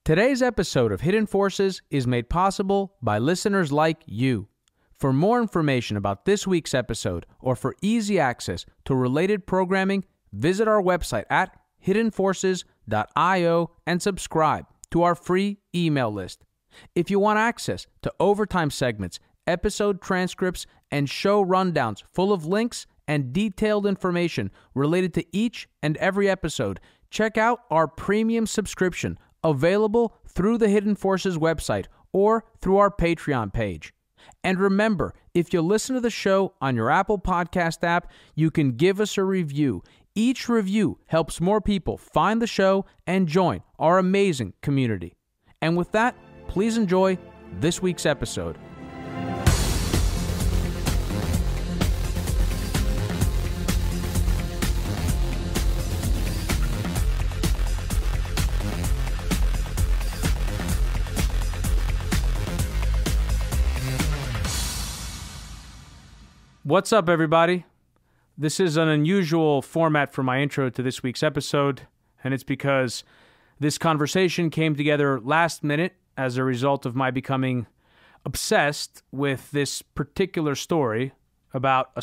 Today's episode of Hidden Forces is made possible by listeners like you. For more information about this week's episode or for easy access to related programming, visit our website at hiddenforces.io and subscribe to our free email list. If you want access to overtime segments, episode transcripts, and show rundowns full of links and detailed information related to each and every episode, check out our premium subscription available through the Hidden Forces website or through our Patreon page. And remember, if you listen to the show on your Apple Podcast app, you can give us a review. Each review helps more people find the show and join our amazing community. And with that, please enjoy this week's episode. What's up, everybody? This is an unusual format for my intro to this week's episode, and it's because this conversation came together last minute as a result of my becoming obsessed with this particular story about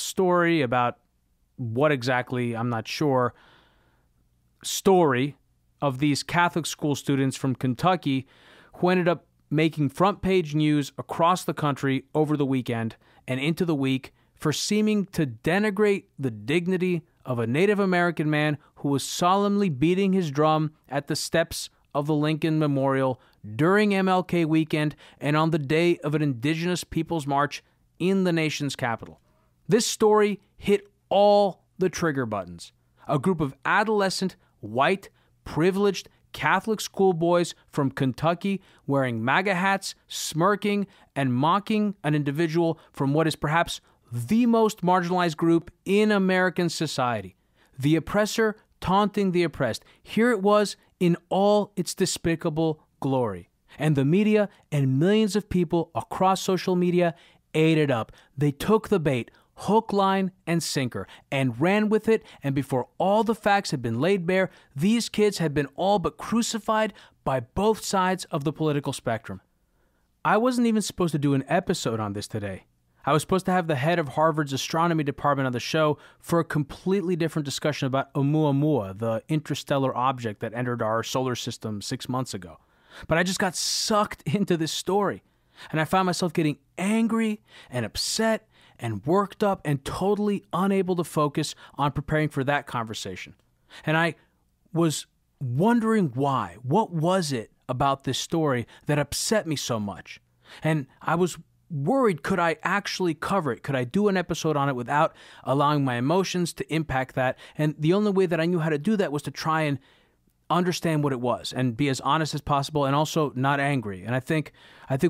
what exactly, I'm not sure, story of these Catholic school students from Kentucky who ended up making front page news across the country over the weekend and into the week for seeming to denigrate the dignity of a Native American man who was solemnly beating his drum at the steps of the Lincoln Memorial during MLK weekend and on the day of an Indigenous Peoples March in the nation's capital. This story hit all the trigger buttons. A group of adolescent, white, privileged Catholic schoolboys from Kentucky wearing MAGA hats, smirking, and mocking an individual from what is perhaps the most marginalized group in American society. The oppressor taunting the oppressed. Here it was in all its despicable glory. And the media and millions of people across social media ate it up. They took the bait, hook, line, and sinker, and ran with it. And before all the facts had been laid bare, these kids had been all but crucified by both sides of the political spectrum. I wasn't even supposed to do an episode on this today. I was supposed to have the head of Harvard's astronomy department on the show for a completely different discussion about Oumuamua, the interstellar object that entered our solar system 6 months ago. But I just got sucked into this story, and I found myself getting angry and upset and worked up and totally unable to focus on preparing for that conversation. And I was wondering why. What was it about this story that upset me so much? And I was worried, could I actually cover it? Could I do an episode on it without allowing my emotions to impact that? And the only way that I knew how to do that was to try and understand what it was and be as honest as possible and also not angry. And I think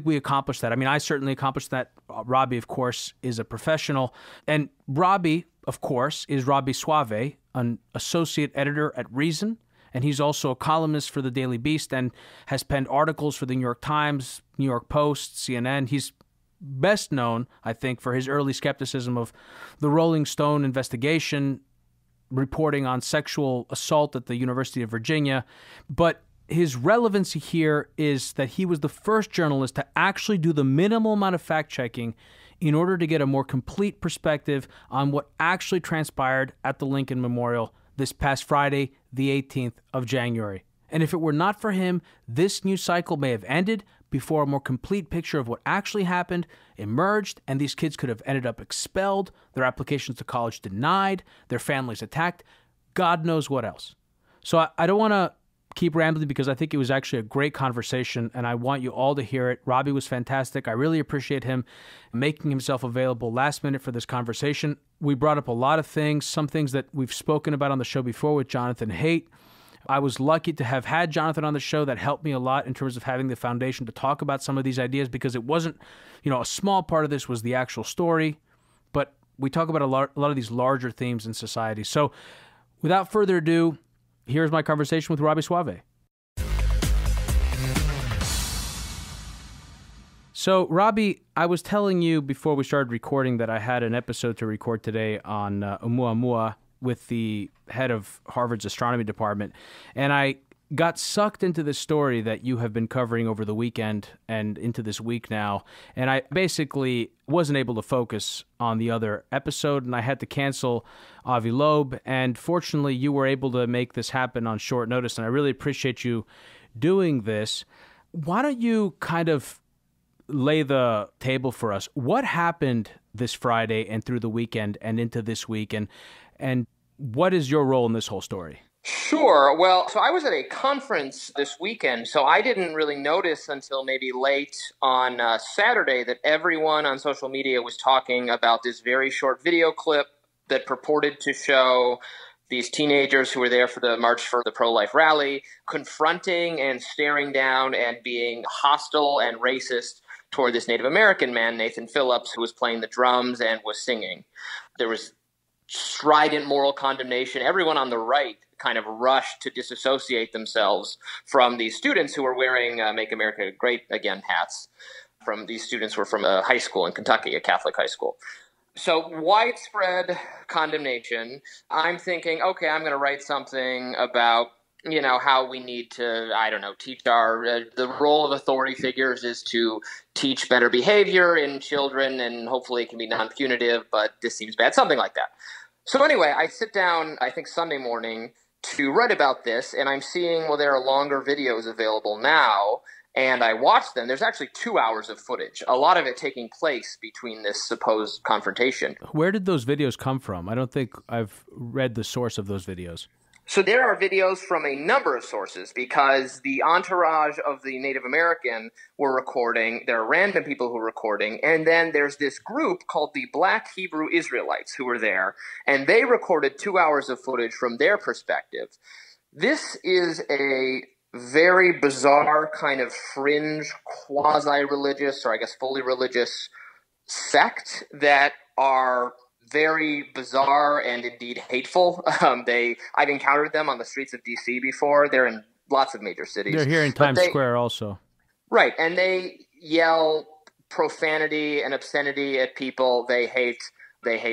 we accomplished that. I mean, I certainly accomplished that. Robby, of course, is a professional. And Robby, of course, is Robby Soave, an associate editor at Reason. And he's also a columnist for the Daily Beast and has penned articles for the New York Times, New York Post, CNN. He's best known, I think, for his early skepticism of the Rolling Stone investigation, reporting on sexual assault at the University of Virginia. But his relevancy here is that he was the first journalist to actually do the minimal amount of fact-checking in order to get a more complete perspective on what actually transpired at the Lincoln Memorial this past Friday, the 18th of January. And if it were not for him, this news cycle may have ended before a more complete picture of what actually happened emerged, and these kids could have ended up expelled, their applications to college denied, their families attacked, God knows what else. So I don't want to keep rambling because I think it was actually a great conversation, and I want you all to hear it. Robby was fantastic. I really appreciate him making himself available last minute for this conversation. We brought up a lot of things, some things that we've spoken about on the show before with Jonathan Haidt. I was lucky to have had Jonathan on the show. That helped me a lot in terms of having the foundation to talk about some of these ideas because it wasn't, a small part of this was the actual story, but we talk about a lot of these larger themes in society. So without further ado, here's my conversation with Robby Soave. So, Robby, I was telling you before we started recording that I had an episode to record today on Oumuamua with the head of Harvard's astronomy department, and I got sucked into the story that you have been covering over the weekend and into this week now, and I basically wasn't able to focus on the other episode, and I had to cancel Avi Loeb, and fortunately you were able to make this happen on short notice, and I really appreciate you doing this. Why don't you kind of lay the table for us? What happened this Friday and through the weekend and into this week, and what is your role in this whole story? Sure. Well, so I was at a conference this weekend, so I didn't really notice until maybe late on Saturday that everyone on social media was talking about this very short video clip that purported to show these teenagers who were there for the March for the Pro-Life rally confronting and staring down and being hostile and racist toward this Native American man, Nathan Phillips, who was playing the drums and was singing. There was strident moral condemnation. Everyone on the right kind of rushed to disassociate themselves from these students who were wearing Make America Great Again hats. From these students were from a high school in Kentucky, a Catholic high school. So widespread condemnation. I'm thinking, okay, I'm going to write something about, how we need to, teach the role of authority figures is to teach better behavior in children, and hopefully it can be non-punitive, but this seems bad, something like that. So anyway, I sit down, I think Sunday morning, to write about this, and I'm seeing, there are longer videos available now, and I watched them. There's actually 2 hours of footage, a lot of it taking place between this supposed confrontation. Where did those videos come from? I don't think I've read the source of those videos. So there are videos from a number of sources because the entourage of the Native American were recording. There are random people who are recording. And then there's this group called the Black Hebrew Israelites who were there. And they recorded 2 hours of footage from their perspective. This is a very bizarre kind of fringe, quasi-religious, or I guess fully religious sect that are very bizarre and indeed hateful. I've encountered them on the streets of D.C. before. They're in lots of major cities. They're here in Times Square also. Right, and they yell profanity and obscenity at people. They hate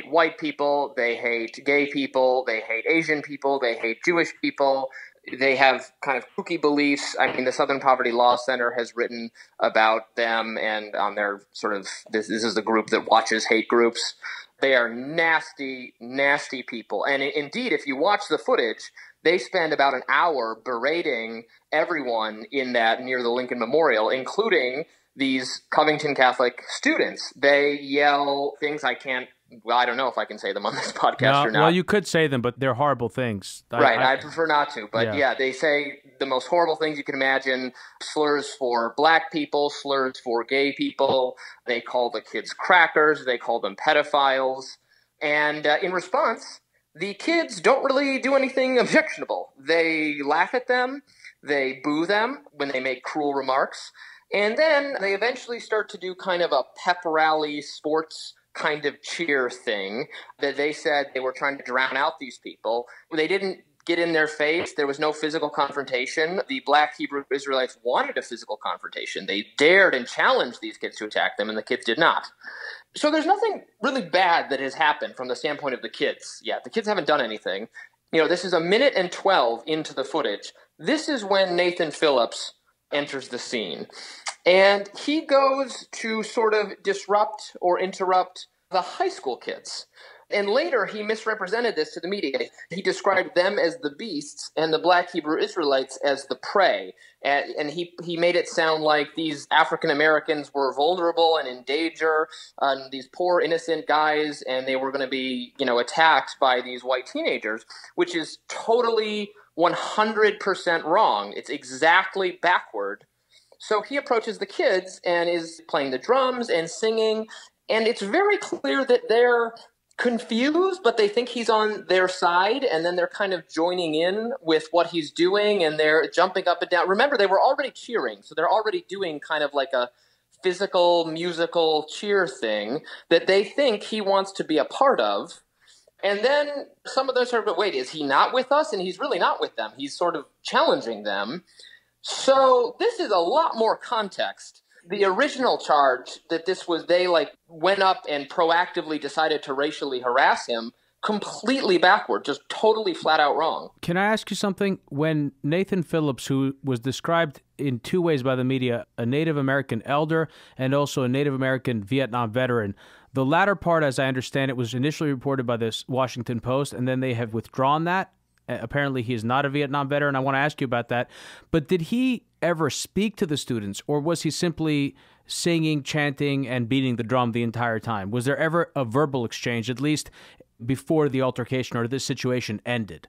white people. They hate gay people. They hate Asian people. They hate Jewish people. They have kind of kooky beliefs. I mean, the Southern Poverty Law Center has written about them, and on their sort of this is the group that watches hate groups. They are nasty, nasty people. And indeed, if you watch the footage, they spend about an hour berating everyone in that near the Lincoln Memorial, including these Covington Catholic students. They yell things I don't know if I can say them on this podcast or not. Well, you could say them, but they're horrible things. I prefer not to. But yeah, they say the most horrible things you can imagine, slurs for black people, slurs for gay people. They call the kids crackers. They call them pedophiles. And in response, the kids don't really do anything objectionable. They laugh at them. They boo them when they make cruel remarks. And then they eventually start to do kind of a pep rally sports kind of cheer thing that they said they were trying to drown out these people. They didn't get in their face. There was no physical confrontation. The Black Hebrew Israelites wanted a physical confrontation. They dared and challenged these kids to attack them, and the kids did not. So there's nothing really bad that has happened from the standpoint of the kids yet. The kids haven't done anything. This is 1:12 into the footage. This is when Nathan Phillips enters the scene. And he goes to sort of disrupt or interrupt the high school kids. And later he misrepresented this to the media. He described them as the beasts and the Black Hebrew Israelites as the prey. And he made it sound like these African Americans were vulnerable and in danger, these poor innocent guys, and they were going to be, attacked by these white teenagers, which is totally 100% wrong. It's exactly backward. So he approaches the kids and is playing the drums and singing, and it's very clear that they're confused, but they think he's on their side, and then they're kind of joining in with what he's doing, and they're jumping up and down. Remember, they were already cheering, so they're already doing kind of like a physical, musical cheer thing that they think he wants to be a part of. And then some of them sort of, wait, is he not with us? And he's really not with them. He's sort of challenging them. So this is a lot more context. The original charge that this was they went up and proactively decided to racially harass him, completely backward, just totally flat out wrong. Can I ask you something? When Nathan Phillips, who was described in two ways by the media, a Native American elder and also a Native American Vietnam veteran, the latter part, as I understand it, was initially reported by the Washington Post, and then they have withdrawn that. Apparently, he is not a Vietnam veteran. I want to ask you about that. But did he ever speak to the students, or was he simply singing, chanting, and beating the drum the entire time? Was there ever a verbal exchange, at least before the altercation or this situation ended?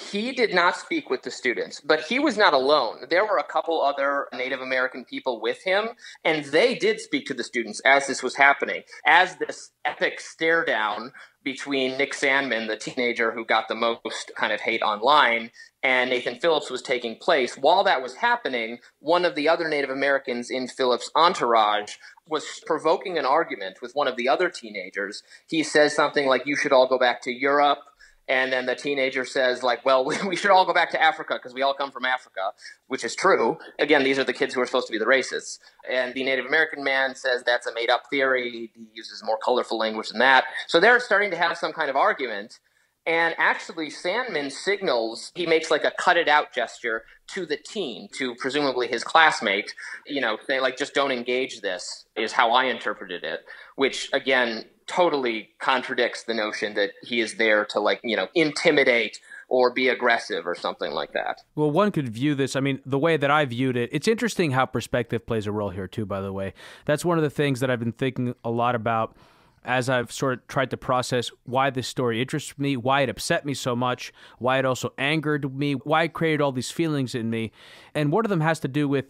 He did not speak with the students, but he was not alone. There were a couple other Native American people with him, and they did speak to the students as this was happening. As this epic stare down between Nick Sandmann, the teenager who got the most kind of hate online, and Nathan Phillips was taking place, while that was happening, one of the other Native Americans in Phillips' entourage was provoking an argument with one of the other teenagers. He says something like, "You should all go back to Europe." And then the teenager says, like, well, we should all go back to Africa because we all come from Africa, which is true. Again, these are the kids who are supposed to be the racists. And the Native American man says that's a made-up theory. He uses more colorful language than that. So they're starting to have some kind of argument. And actually, Sandmann signals, he makes like a cut-it-out gesture to the teen, to presumably his classmate, saying like, just don't engage this, is how I interpreted it, which, again, totally contradicts the notion that he is there to intimidate or be aggressive or something like that. Well, one could view this, the way that I viewed it, it's interesting how perspective plays a role here too, by the way. That's one of the things that I've been thinking a lot about as I've sort of tried to process why this story interests me, why it upset me so much, why it also angered me, why it created all these feelings in me. And one of them has to do with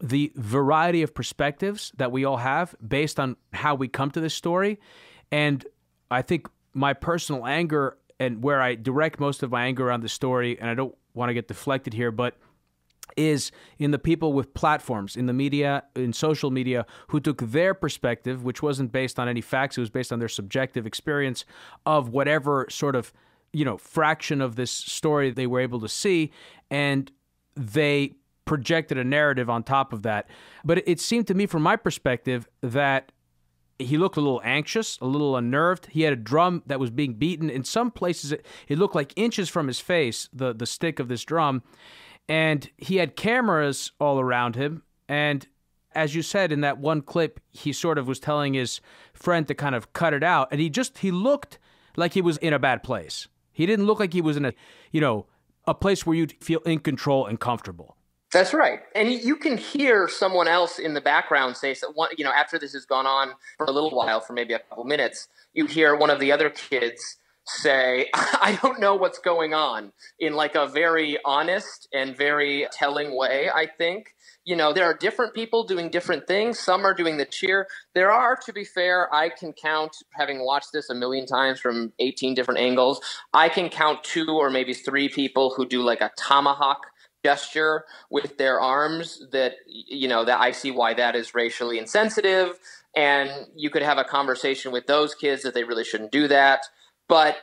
the variety of perspectives that we all have based on how we come to this story. And I think my personal anger, and where I direct most of my anger around the story, and I don't want to get deflected here, but is in the people with platforms, in the media, in social media, who took their perspective, which wasn't based on any facts, it was based on their subjective experience of whatever sort of, fraction of this story they were able to see, and they projected a narrative on top of that. But it seemed to me, from my perspective, that he looked a little anxious, a little unnerved. He had a drum that was being beaten. In some places, it looked like inches from his face, the stick of this drum. And he had cameras all around him. And as you said in that one clip, he sort of was telling his friend to kind of cut it out. And he looked like he was in a bad place. He didn't look like he was in a place where you'd feel in control and comfortable. That's right. And you can hear someone else in the background say, after this has gone on for a little while, for maybe a couple minutes, you hear one of the other kids say, "I don't know what's going on," in like a very honest and very telling way, I think. There are different people doing different things. Some are doing the cheer. There are, to be fair, I can count, having watched this a million times from 18 different angles, I can count 2 or maybe 3 people who do like a tomahawk gesture with their arms that I see why that is racially insensitive. And you could have a conversation with those kids that they really shouldn't do that. But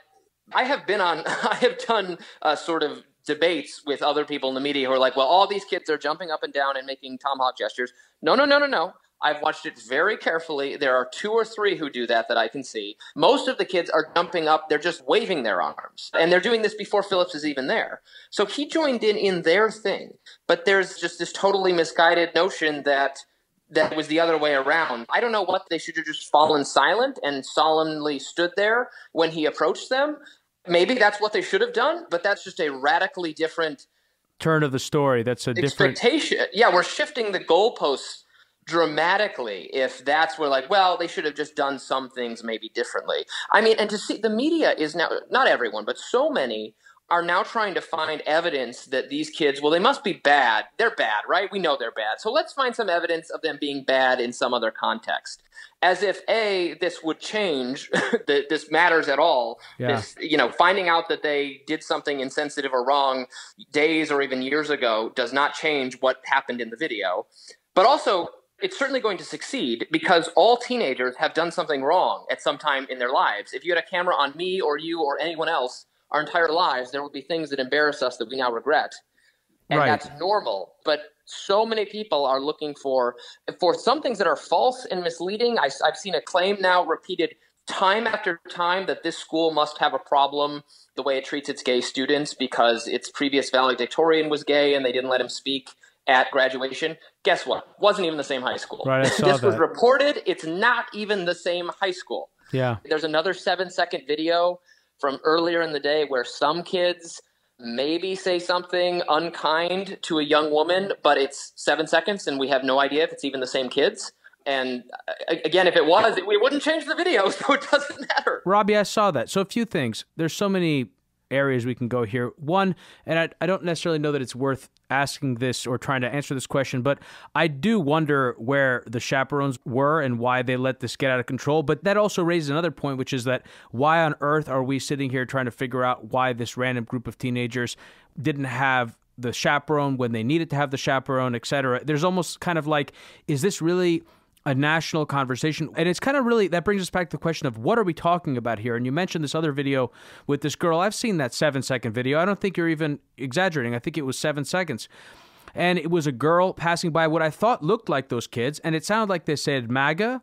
I have done sort of debates with other people in the media who are like, well, all these kids are jumping up and down and making tomahawk gestures. No. I've watched it very carefully. There are 2 or 3 who do that I can see. Most of the kids are jumping up. They're just waving their arms. And they're doing this before Phillips is even there. So he joined in their thing. But there's just this totally misguided notion that was the other way around. I don't know what they should have just fallen silent and solemnly stood there when he approached them. Maybe that's what they should have done, but that's just a radically different turn of the story. That's a different expectation. Yeah, we're shifting the goalposts dramatically if that's where they should have just done some things maybe differently. And to see the media is now, not everyone, but so many are now trying to find evidence that these kids, they must be bad. They're bad, right? We know they're bad. So let's find some evidence of them being bad in some other context. As if, this would change, that this matters at all. Yeah. This, finding out that they did something insensitive or wrong days or even years ago does not change what happened in the video. But also, it's certainly going to succeed because all teenagers have done something wrong at some time in their lives. If you had a camera on me or you or anyone else our entire lives, there will be things that embarrass us that we now regret. And right. That's normal. But so many people are looking for some things that are false and misleading. I've seen a claim now repeated time after time that this school must have a problem the way it treats its gay students because its previous valedictorian was gay and they didn't let him speak at graduation. Guess what? Wasn't even the same high school. Right, I saw this that. was reported. It's not even the same high school. Yeah. There's another 7-second video from earlier in the day where some kids maybe say something unkind to a young woman, but it's 7 seconds and we have no idea if it's even the same kids. And again, if it was, we wouldn't change the video, so it doesn't matter. Robby, I saw that. So a few things. There's so many areas we can go here. One, and I don't necessarily know that it's worth asking this or trying to answer this question, but I do wonder where the chaperones were and why they let this get out of control. But that also raises another point, which is that why on earth are we sitting here trying to figure out why this random group of teenagers didn't have the chaperone when they needed to have the chaperone, et cetera? There's almost kind of like, is this really a national conversation? And it's kind of really, that brings us back to the question of what are we talking about here? And you mentioned this other video with this girl. I've seen that 7-second video. I don't think you're even exaggerating. I think it was 7 seconds. And it was a girl passing by what I thought looked like those kids. And it sounded like they said MAGA.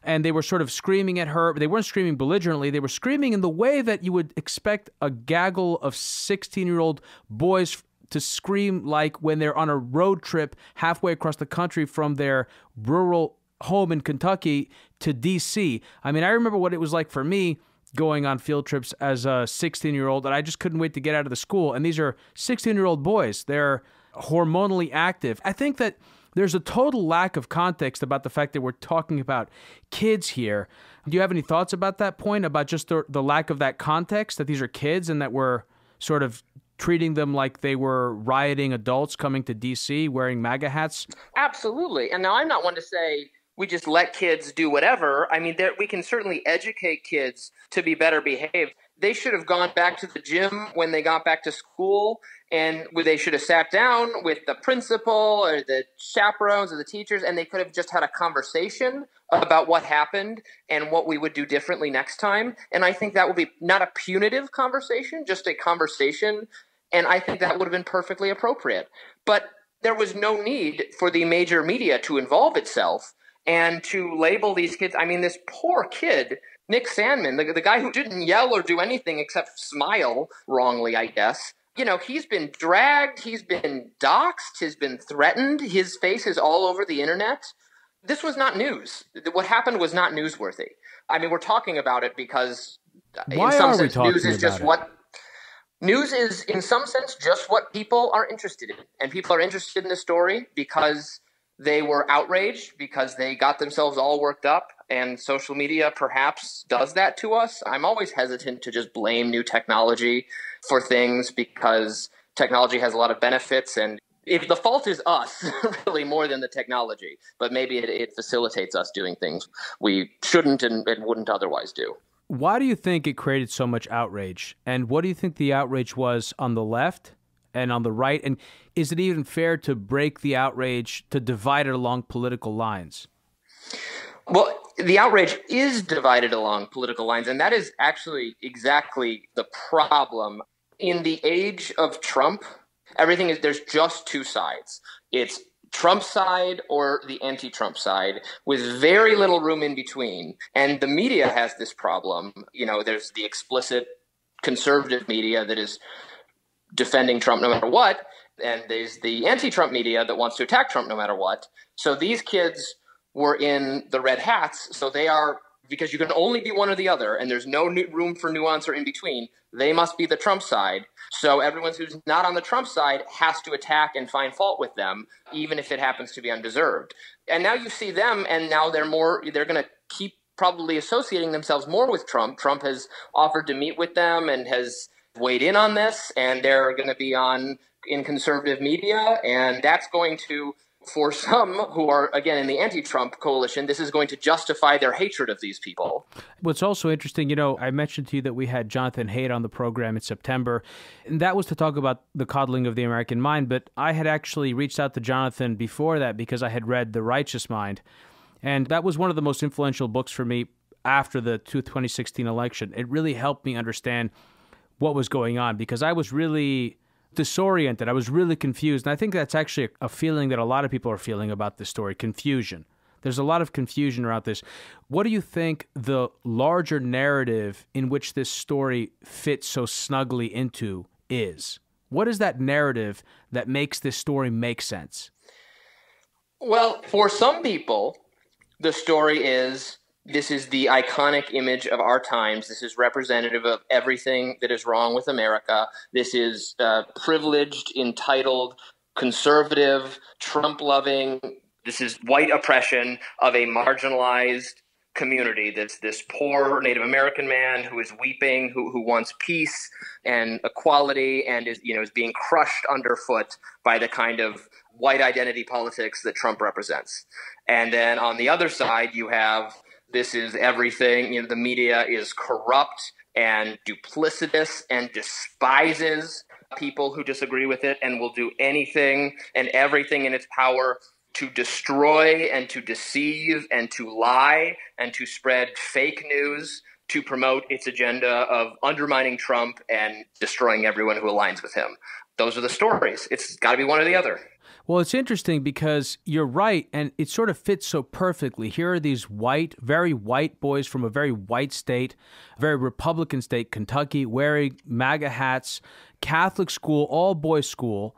And they were sort of screaming at her. They weren't screaming belligerently. They were screaming in the way that you would expect a gaggle of 16-year-old boys to scream like when they're on a road trip halfway across the country from their rural home in Kentucky to D.C. I mean, I remember what it was like for me going on field trips as a 16-year-old, and I just couldn't wait to get out of the school. And these are 16-year-old boys. They're hormonally active. I think that there's a total lack of context about the fact that we're talking about kids here. Do you have any thoughts about that point, about just the lack of that context, that these are kids and that we're sort of treating them like they were rioting adults coming to D.C. wearing MAGA hats? Absolutely. And now I'm not one to say we just let kids do whatever. I mean, we can certainly educate kids to be better behaved. They should have gone back to the gym when they got back to school, and they should have sat down with the principal or the chaperones or the teachers, and they could have just had a conversation about what happened and what we would do differently next time. And I think that would be not a punitive conversation, just a conversation. And I think that would have been perfectly appropriate. But there was no need for the major media to involve itself and to label these kids. I mean, this poor kid, Nick Sandman, the guy who didn't yell or do anything except smile wrongly, I guess. You know, he's been dragged, he's been doxxed, he's been threatened. His face is all over the internet. This was not news. What happened was not newsworthy. I mean, we're talking about it because in some sense, news is just what news is, in some sense, just what people are interested in. And people are interested in the story because they were outraged, because they got themselves all worked up, and social media perhaps does that to us. I'm always hesitant to just blame new technology for things because technology has a lot of benefits, and if the fault is us, really more than the technology, but maybe it facilitates us doing things we shouldn't and wouldn't otherwise do. Why do you think it created so much outrage? And what do you think the outrage was on the left and on the right? And is it even fair to break the outrage, to divide it along political lines? Well, the outrage is divided along political lines, and that is actually exactly the problem. In the age of Trump, there's just two sides. It's Trump side or the anti-Trump side, with very little room in between. And the media has this problem. You know, there's the explicit conservative media that is defending Trump no matter what, and there's the anti-Trump media that wants to attack Trump no matter what. So these kids were in the red hats, so they are, because you can only be one or the other, and there's no room for nuance or in between, they must be the Trump side. So everyone who's not on the Trump side has to attack and find fault with them, even if it happens to be undeserved. And now you see them, and now they're going to keep probably associating themselves more with Trump. Trump has offered to meet with them and has weighed in on this, and they're going to be in conservative media, and that's going to, for some who are, again, in the anti-Trump coalition, this is going to justify their hatred of these people. What's also interesting, you know, I mentioned to you that we had Jonathan Haidt on the program in September, and that was to talk about the coddling of the American mind, but I had actually reached out to Jonathan before that because I had read The Righteous Mind, and that was one of the most influential books for me after the 2016 election. It really helped me understand what was going on because I was really disoriented. I was really confused. And I think that's actually a feeling that a lot of people are feeling about this story, confusion. There's a lot of confusion around this. What do you think the larger narrative in which this story fits so snugly into is? What is that narrative that makes this story make sense? Well, for some people, the story is this is the iconic image of our times. This is representative of everything that is wrong with America. This is privileged, entitled, conservative, Trump-loving. This is white oppression of a marginalized community. That's this poor Native American man who is weeping, who wants peace and equality, and is being crushed underfoot by the kind of white identity politics that Trump represents. And then on the other side, you have this is everything. The media is corrupt and duplicitous and despises people who disagree with it and will do anything and everything in its power to destroy and to deceive and to lie and to spread fake news to promote its agenda of undermining Trump and destroying everyone who aligns with him. Those are the stories. It's got to be one or the other. Well, it's interesting because you're right, and it sort of fits so perfectly. Here are these white, very white boys from a very white state, very Republican state, Kentucky, wearing MAGA hats, Catholic school, all-boys school,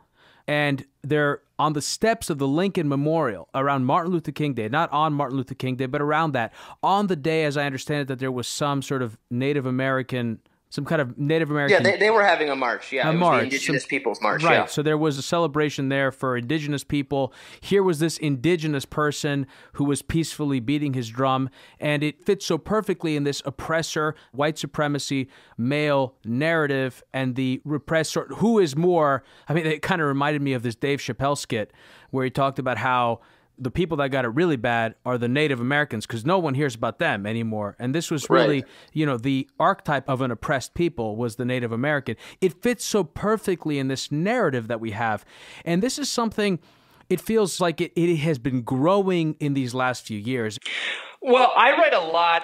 and they're on the steps of the Lincoln Memorial around Martin Luther King Day, not on Martin Luther King Day, but around that. On the day, as I understand it, that there was some sort of Native American... some kind of Native American... Yeah, they were having a march. Yeah, it was the Indigenous Peoples March. Right, yeah. So there was a celebration there for Indigenous people. Here was this Indigenous person who was peacefully beating his drum, and it fits so perfectly in this oppressor, white supremacy, male narrative, and the repressor, who is more... I mean, it kind of reminded me of this Dave Chappelle skit where he talked about how the people that got it really bad are the Native Americans because no one hears about them anymore. And this was really, the archetype of an oppressed people was the Native American. It fits so perfectly in this narrative that we have. And this is something, it feels like it has been growing in these last few years. Well, I write a lot,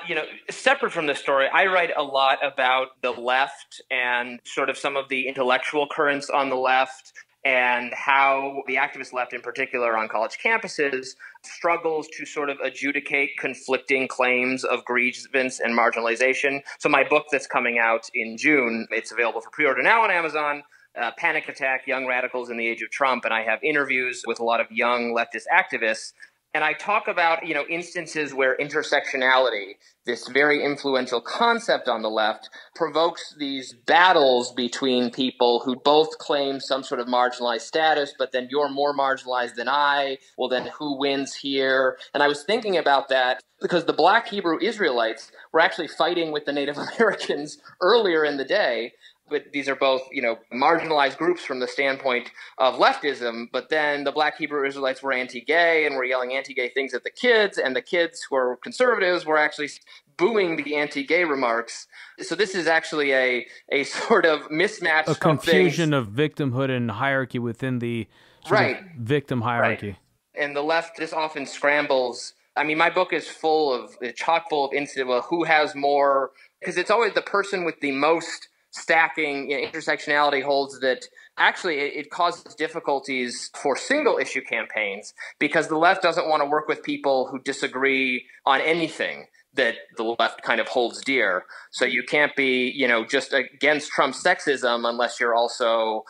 separate from this story, I write a lot about the left and sort of some of the intellectual currents on the left, and how the activist left in particular on college campuses struggles to sort of adjudicate conflicting claims of grievance and marginalization. So my book that's coming out in June, it's available for pre-order now on Amazon, Panic Attack, Young Radicals in the Age of Trump, and I have interviews with a lot of young leftist activists. And I talk about, instances where intersectionality, this very influential concept on the left, provokes these battles between people who both claim some sort of marginalized status, but then you're more marginalized than I. Well, then who wins here? And I was thinking about that because the Black Hebrew Israelites were actually fighting with the Native Americans earlier in the day. But these are both, marginalized groups from the standpoint of leftism. But then the Black Hebrew Israelites were anti-gay and were yelling anti-gay things at the kids. And the kids who are conservatives were actually booing the anti-gay remarks. So this is actually a sort of mismatch. A confusion of victimhood and hierarchy within the sort of victim hierarchy. Right. And the left just often scrambles. I mean, my book is chock full of incidents. Well, who has more? Because it's always the person with the most stacking. Intersectionality holds that actually it causes difficulties for single issue campaigns because the left doesn't want to work with people who disagree on anything that the left kind of holds dear. So you can't be, just against Trump's sexism unless you're also,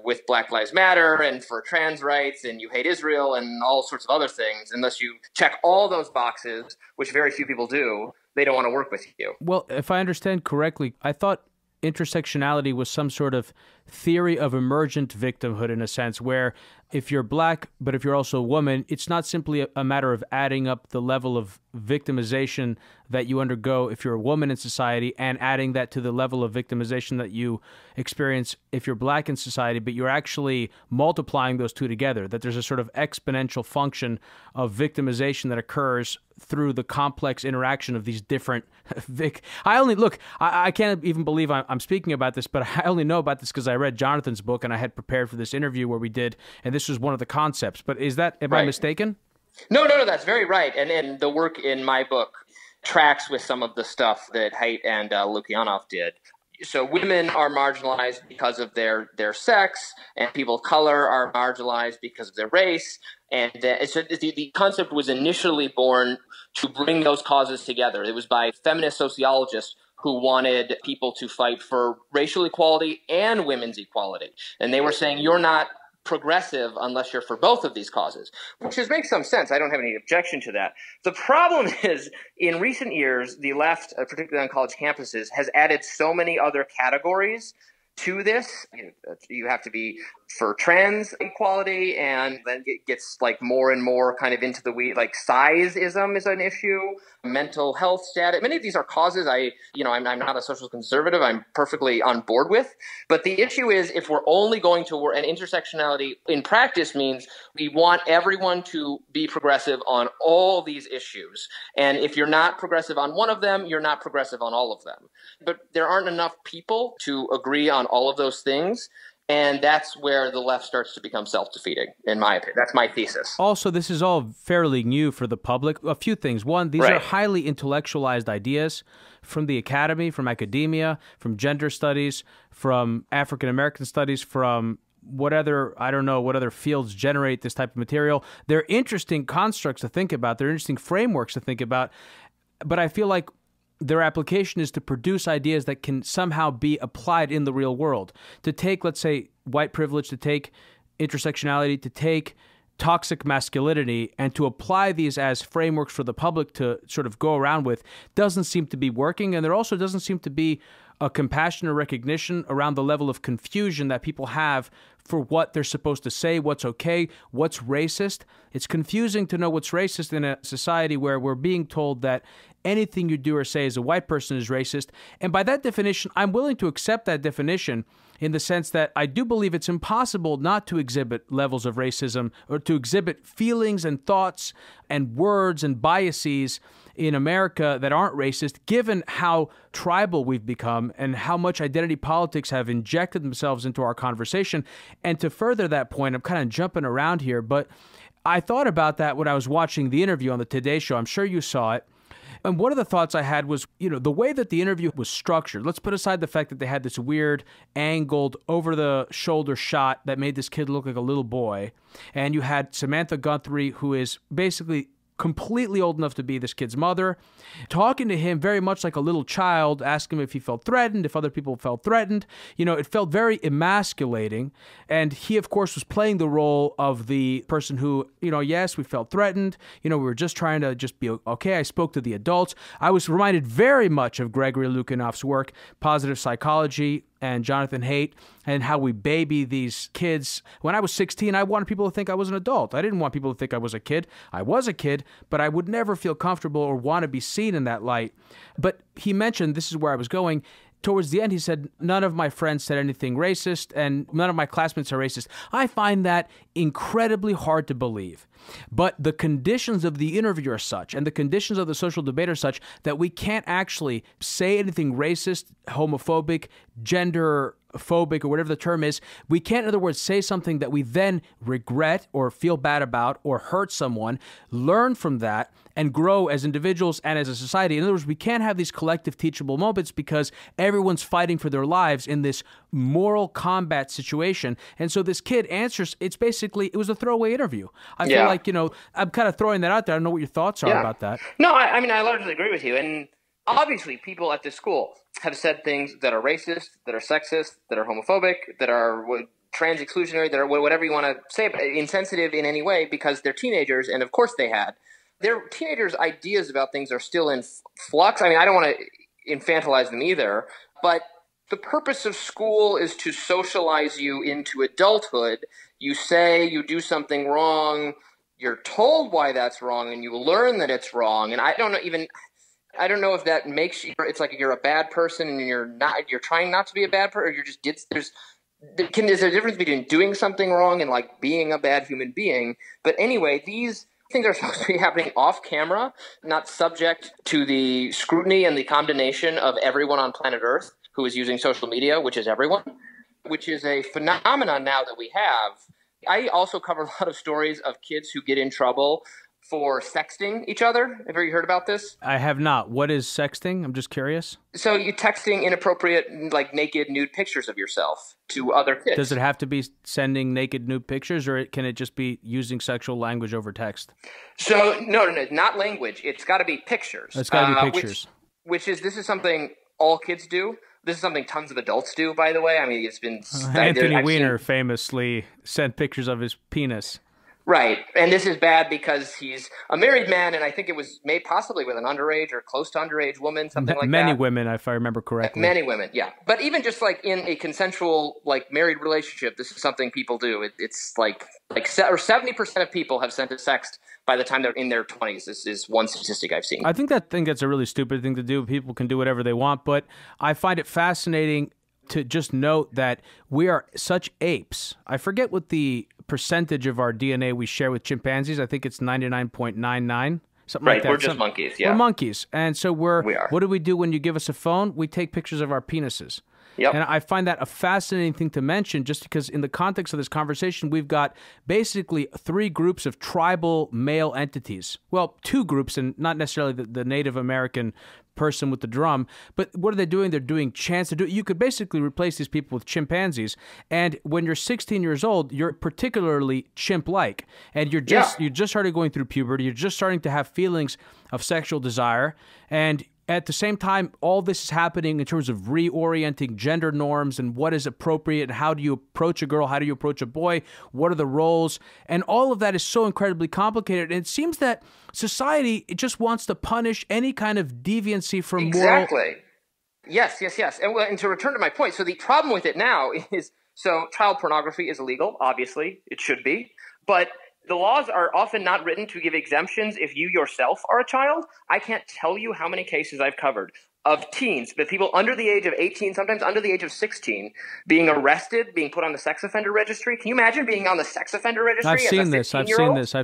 with Black Lives Matter and for trans rights and you hate Israel and all sorts of other things. Unless you check all those boxes, which very few people do, they don't want to work with you. Well, if I understand correctly, I thought intersectionality was some sort of theory of emergent victimhood in a sense where if you're black, but if you're also a woman, it's not simply a matter of adding up the level of victimization that you undergo if you're a woman in society and adding that to the level of victimization that you experience if you're black in society, but you're actually multiplying those two together, that there's a sort of exponential function of victimization that occurs through the complex interaction of these different I can't even believe I'm speaking about this, but I only know about this because I read Jonathan's book and I had prepared for this interview where we did, and this was one of the concepts. But am I mistaken? No, that's very right. And the work in my book tracks with some of the stuff that Haidt and Lukianoff did. So women are marginalized because of their sex, and people of color are marginalized because of their race. And so the concept was initially born to bring those causes together. It was by feminist sociologists who wanted people to fight for racial equality and women's equality. And they were saying, you're not progressive unless you're for both of these causes, which makes some sense. I don't have any objection to that. The problem is, in recent years, the left, particularly on college campuses, has added so many other categories to this. You have to be for trans equality, and then it gets like more and more kind of into the weed. Like sizeism is an issue, mental health status. Many of these are causes I'm not a social conservative. I'm perfectly on board with. But the issue is, if we're only going to work, and intersectionality in practice means we want everyone to be progressive on all these issues. And if you're not progressive on one of them, you're not progressive on all of them. But there aren't enough people to agree on all of those things. And that's where the left starts to become self-defeating, in my opinion. That's my thesis. Also, this is all fairly new for the public. A few things. One, these are highly intellectualized ideas from the academy, from academia, from gender studies, from African-American studies, from what other fields generate this type of material. They're interesting constructs to think about. They're interesting frameworks to think about. But I feel like their application is to produce ideas that can somehow be applied in the real world. To take, let's say, white privilege, to take intersectionality, to take toxic masculinity, and to apply these as frameworks for the public to sort of go around with doesn't seem to be working. And there also doesn't seem to be a compassion or recognition around the level of confusion that people have for what they're supposed to say, what's okay, what's racist. It's confusing to know what's racist in a society where we're being told that anything you do or say as a white person is racist. And by that definition, I'm willing to accept that definition in the sense that I do believe it's impossible not to exhibit levels of racism or to exhibit feelings and thoughts and words and biases in America that aren't racist, given how tribal we've become and how much identity politics have injected themselves into our conversation. And to further that point, I'm kind of jumping around here, but I thought about that when I was watching the interview on the Today Show. I'm sure you saw it. And one of the thoughts I had was, the way that the interview was structured. Let's put aside the fact that they had this weird angled over-the-shoulder shot that made this kid look like a little boy. And you had Samantha Guthrie, who is basically completely old enough to be this kid's mother, talking to him very much like a little child, asking him if he felt threatened, if other people felt threatened. It felt very emasculating. And he, of course, was playing the role of the person who, yes, we felt threatened. We were just trying to just be okay. I spoke to the adults. I was reminded very much of Gregory Lukianoff's work, Positive Psychology, and Jonathan Haidt, and how we baby these kids. When I was 16, I wanted people to think I was an adult. I didn't want people to think I was a kid. I was a kid, but I would never feel comfortable or want to be seen in that light. But he mentioned, this is where I was going, towards the end, he said, none of my friends said anything racist, and none of my classmates are racist. I find that incredibly hard to believe. But the conditions of the interview are such, and the conditions of the social debate are such, that we can't actually say anything racist, homophobic, gender-phobic, or whatever the term is. We can't, in other words, say something that we then regret or feel bad about or hurt someone, learn from that, and grow as individuals and as a society. In other words, we can't have these collective teachable moments because everyone's fighting for their lives in this moral combat situation. And so this kid answers, it was a throwaway interview. I feel like, I'm kind of throwing that out there. I don't know what your thoughts are about that. No, I mean, I largely agree with you. And obviously, people at this school have said things that are racist, that are sexist, that are homophobic, that are trans exclusionary, that are whatever you want to say, insensitive in any way, because they're teenagers, and of course they had. Their teenagers' ideas about things are still in flux. I mean, I don't want to infantilize them either, but the purpose of school is to socialize you into adulthood. You say you do something wrong, you're told why that's wrong, and you learn that it's wrong. And I don't know if that makes you, it's like you're a bad person and you're trying not to be a bad person, or you're just, is there a difference between doing something wrong and like being a bad human being? But anyway, these things are supposed to be happening off camera, not subject to the scrutiny and the condemnation of everyone on planet Earth who is using social media, which is everyone, which is a phenomenon now that we have. I also cover a lot of stories of kids who get in trouble for sexting each other. Have you heard about this? I have not. What is sexting? I'm just curious. So you're texting inappropriate, like naked, nude pictures of yourself to other kids. Does it have to be sending naked, nude pictures, or can it just be using sexual language over text? So no, not language. It's got to be pictures. It's got to be pictures. This is something all kids do. This is something tons of adults do, by the way. I mean, it's been... Anthony Weiner famously sent pictures of his penis. Right. And this is bad because he's a married man, and I think it was made possibly with an underage or close to underage woman, something like that. Many women, if I remember correctly. Many women, yeah. But even just like in a consensual, like married relationship, this is something people do. It's like 70% of people have sent a sext by the time they're in their 20s. This is one statistic I've seen. I think that's a really stupid thing to do. People can do whatever they want, but I find it fascinating to just note that we are such apes. I forget what the percentage of our DNA we share with chimpanzees. I think it's 99.99, something like that. We're just monkeys, yeah. We're monkeys. And so we are. What do we do when you give us a phone? We take pictures of our penises. Yep. And I find that a fascinating thing to mention just because in the context of this conversation, we've got basically three groups of tribal male entities. Well, two groups, and not necessarily the Native American person with the drum, but what are they doing? They're doing chants. You could basically replace these people with chimpanzees. And when you're 16 years old, you're particularly chimp-like. And you just started going through puberty. You're just starting to have feelings of sexual desire. And at the same time, all this is happening in terms of reorienting gender norms and what is appropriate and how do you approach a girl, how do you approach a boy, what are the roles, and all of that is so incredibly complicated. And it seems that society just wants to punish any kind of deviancy from moral... Exactly. Yes. And to return to my point, so the problem with it now is, so child pornography is illegal, obviously, it should be, but the laws are often not written to give exemptions if you yourself are a child. I can't tell you how many cases I've covered of teens, but people under the age of 18, sometimes under the age of 16, being arrested, being put on the sex offender registry. Can you imagine being on the sex offender registry? I've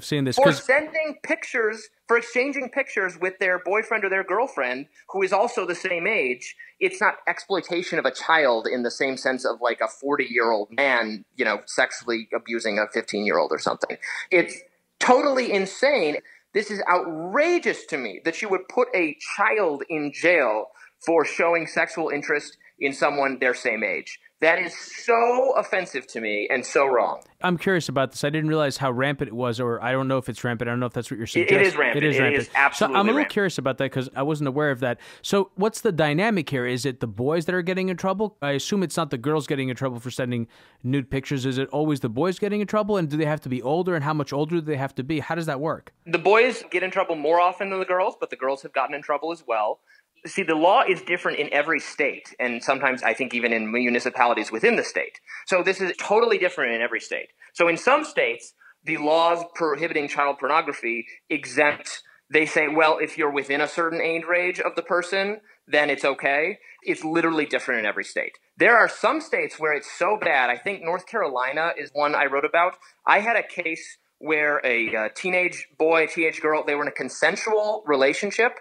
seen this. For sending pictures, for exchanging pictures with their boyfriend or their girlfriend, who is also the same age. It's not exploitation of a child in the same sense of like a 40-year-old man, sexually abusing a 15-year-old or something. It's totally insane. This is outrageous to me that you would put a child in jail for showing sexual interest in someone their same age. That is so offensive to me and so wrong. I'm curious about this. I didn't realize how rampant it was, or I don't know if it's rampant. I don't know if that's what you're suggesting. It is rampant. It is absolutely So I'm a little rampant. curious about that because I wasn't aware of that. So what's the dynamic here? Is it the boys that are getting in trouble? I assume it's not the girls getting in trouble for sending nude pictures. Is it always the boys getting in trouble? And do they have to be older? And how much older do they have to be? How does that work? The boys get in trouble more often than the girls, but the girls have gotten in trouble as well. See, the law is different in every state, and sometimes I think even in municipalities within the state. So this is totally different in every state. So in some states, the laws prohibiting child pornography exempt. They say, well, if you're within a certain age range of the person, then it's okay. It's literally different in every state. There are some states where it's so bad. I think North Carolina is one I wrote about. I had a case where a teenage boy, teenage girl, they were in a consensual relationship.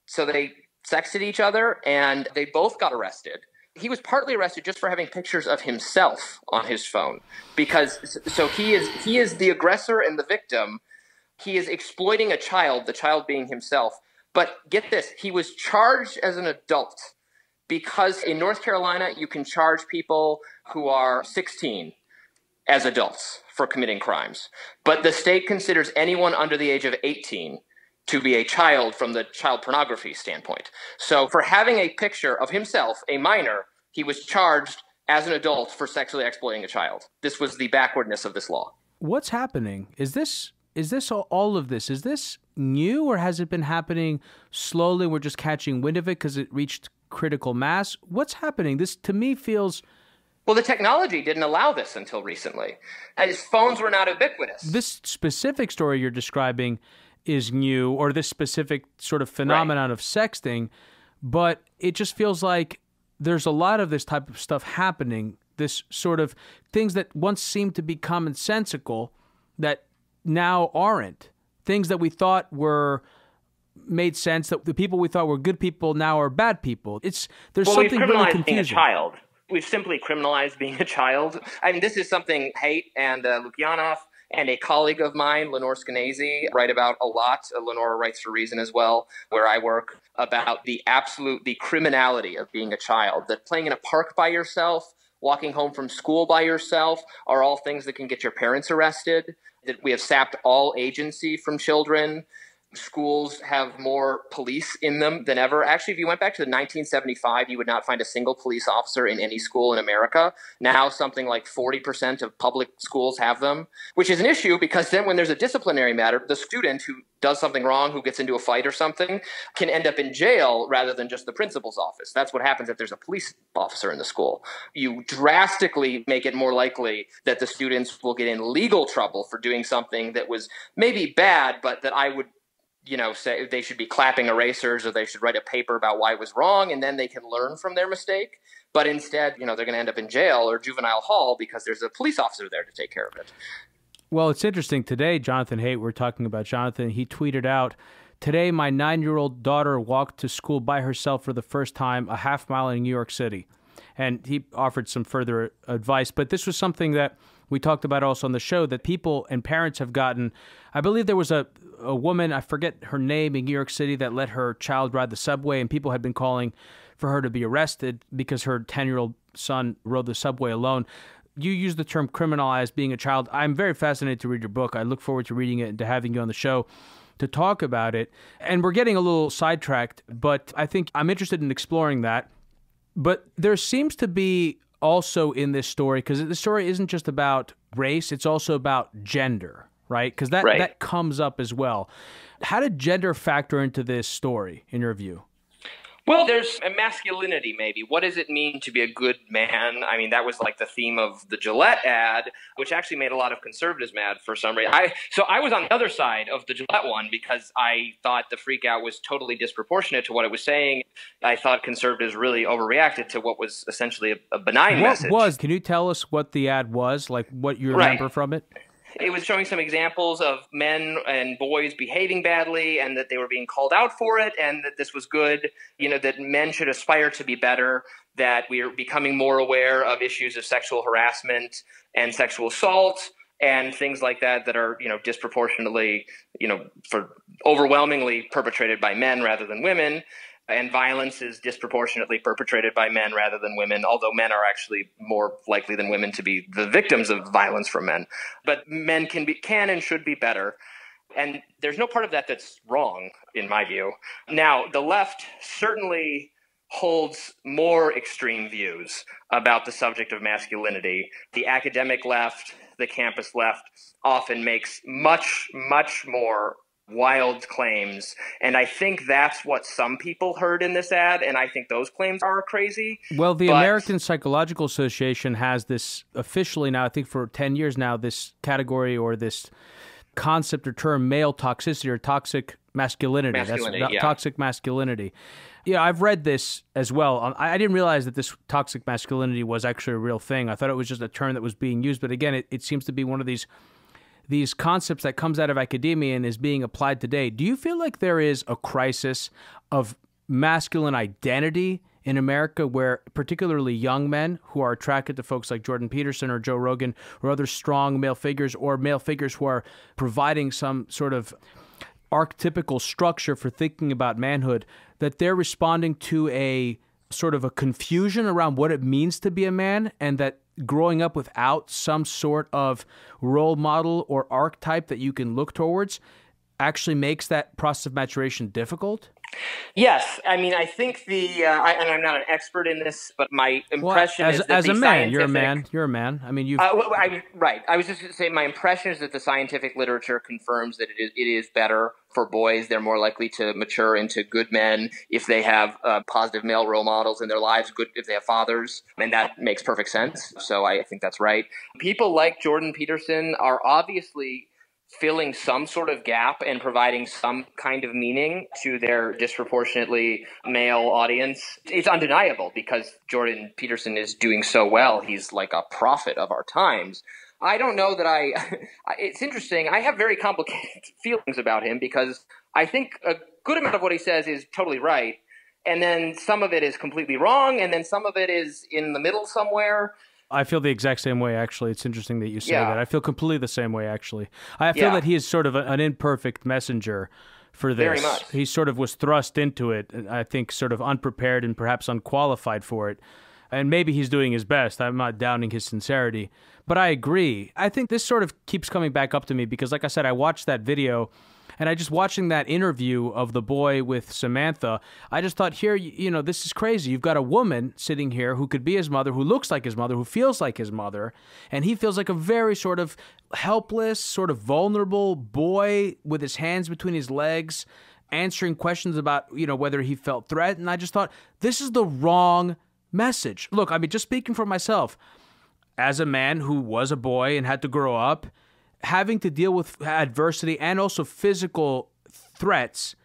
So they sexted each other, and they both got arrested. He was partly arrested just for having pictures of himself on his phone, because so he is the aggressor and the victim. He is exploiting a child, the child being himself. But get this, he was charged as an adult because in North Carolina, you can charge people who are 16 as adults for committing crimes. But the state considers anyone under the age of 18 to be a child from the child pornography standpoint. So for having a picture of himself, a minor, he was charged as an adult for sexually exploiting a child. This was the backwardness of this law. What's happening? Is this all of this? Is this new, or has it been happening slowly? We're just catching wind of it because it reached critical mass. What's happening? This, to me, feels... Well, the technology didn't allow this until recently. As phones were not ubiquitous. This specific story you're describing is new, or this specific sort of phenomenon of sexting, but it just feels like there's a lot of this type of stuff happening, this sort of things that once seemed to be commonsensical that now aren't. Things that we thought were made sense, that the people we thought were good people now are bad people. There's something really confusing. Being a child. We've simply criminalized being a child. I mean, this is something Haidt and Lukyanov and a colleague of mine, Lenore Skenazy, write about a lot. Lenore writes for Reason as well, where I work, about the criminality of being a child, that playing in a park by yourself, walking home from school by yourself are all things that can get your parents arrested, that we have sapped all agency from children. Schools have more police in them than ever. Actually, if you went back to the 1975, you would not find a single police officer in any school in America. Now, something like 40% of public schools have them, which is an issue because then when there's a disciplinary matter, the student who does something wrong, who gets into a fight or something, can end up in jail rather than just the principal's office. That's what happens if there's a police officer in the school. You drastically make it more likely that the students will get in legal trouble for doing something that was maybe bad, but that I would say they should be clapping erasers, or they should write a paper about why it was wrong, and then they can learn from their mistake. But instead, they're going to end up in jail or juvenile hall because there's a police officer there to take care of it. Well, it's interesting. Today, Jonathan Haidt, we're talking about Jonathan, he tweeted out, "Today, my 9-year-old daughter walked to school by herself for the first time, a half mile in New York City." And he offered some further advice. But this was something that we talked about also on the show, that people and parents have gotten. I believe there was a woman, I forget her name, in New York City that let her child ride the subway, and people had been calling for her to be arrested because her 10-year-old son rode the subway alone. You use the term criminalized being a child. I'm very fascinated to read your book. I look forward to reading it and to having you on the show to talk about it. And we're getting a little sidetracked, but I think I'm interested in exploring that. But there seems to be also in this story, because the story isn't just about race, it's also about gender, right? Because that comes up as well. How did gender factor into this story, in your view? Well, there's a masculinity, maybe. What does it mean to be a good man? I mean, that was like the theme of the Gillette ad, which actually made a lot of conservatives mad for some reason. So I was on the other side of the Gillette one because I thought the freak out was totally disproportionate to what it was saying. I thought conservatives really overreacted to what was essentially a benign message. Can you tell us what the ad was, like what you remember from it? It was showing some examples of men and boys behaving badly and that they were being called out for it, and that this was good, that men should aspire to be better, that we are becoming more aware of issues of sexual harassment and sexual assault and things like that are, disproportionately, overwhelmingly perpetrated by men rather than women. And violence is disproportionately perpetrated by men rather than women, although men are actually more likely than women to be the victims of violence from men. But men can and should be better. And there's no part of that that's wrong, in my view. Now, the left certainly holds more extreme views about the subject of masculinity. The academic left, the campus left, often makes much, much more wild claims, and I think that's what some people heard in this ad, and I think those claims are crazy. Well, the American Psychological Association has this officially now, I think for 10 years now, this category or this concept or term, male toxicity or toxic masculinity. Toxic masculinity. Yeah, I've read this as well. I didn't realize that this toxic masculinity was actually a real thing. I thought it was just a term that was being used, but again, it seems to be one of these concepts that comes out of academia and is being applied today. Do you feel like there is a crisis of masculine identity in America where particularly young men who are attracted to folks like Jordan Peterson or Joe Rogan or other strong male figures or male figures who are providing some sort of archetypical structure for thinking about manhood, that they're responding to a sort of a confusion around what it means to be a man, and that growing up without some sort of role model or archetype that you can look towards actually makes that process of maturation difficult? Yes. I mean, I think and I'm not an expert in this, but my impression is that as a man, you're a man. I mean, right. I was just going to say my impression is that the scientific literature confirms that it is better for boys. They're more likely to mature into good men if they have positive male role models in their lives, good if they have fathers, and that makes perfect sense. So I think that's right. People like Jordan Peterson are obviously filling some sort of gap and providing some kind of meaning to their disproportionately male audience. It's undeniable because Jordan Peterson is doing so well. He's like a prophet of our times. I don't know that it's interesting. I have very complicated feelings about him because I think a good amount of what he says is totally right. And then some of it is completely wrong. And then some of it is in the middle somewhere. I feel the exact same way, actually. It's interesting that you say Yeah. that. I feel completely the same way, actually. I feel that he is sort of an imperfect messenger for this. Very much. He sort of was thrust into it, I think, sort of unprepared and perhaps unqualified for it. And maybe he's doing his best. I'm not doubting his sincerity. But I agree. I think this sort of keeps coming back up to me because, like I said, I watched that video, and I just watching that interview of the boy with Samantha, I just thought, here, this is crazy. You've got a woman sitting here who could be his mother, who looks like his mother, who feels like his mother, and he feels like a very sort of helpless, sort of vulnerable boy with his hands between his legs, answering questions about, whether he felt threatened. And I just thought, this is the wrong message. Look, I mean, just speaking for myself, as a man who was a boy and had to grow up, having to deal with adversity and also physical threats,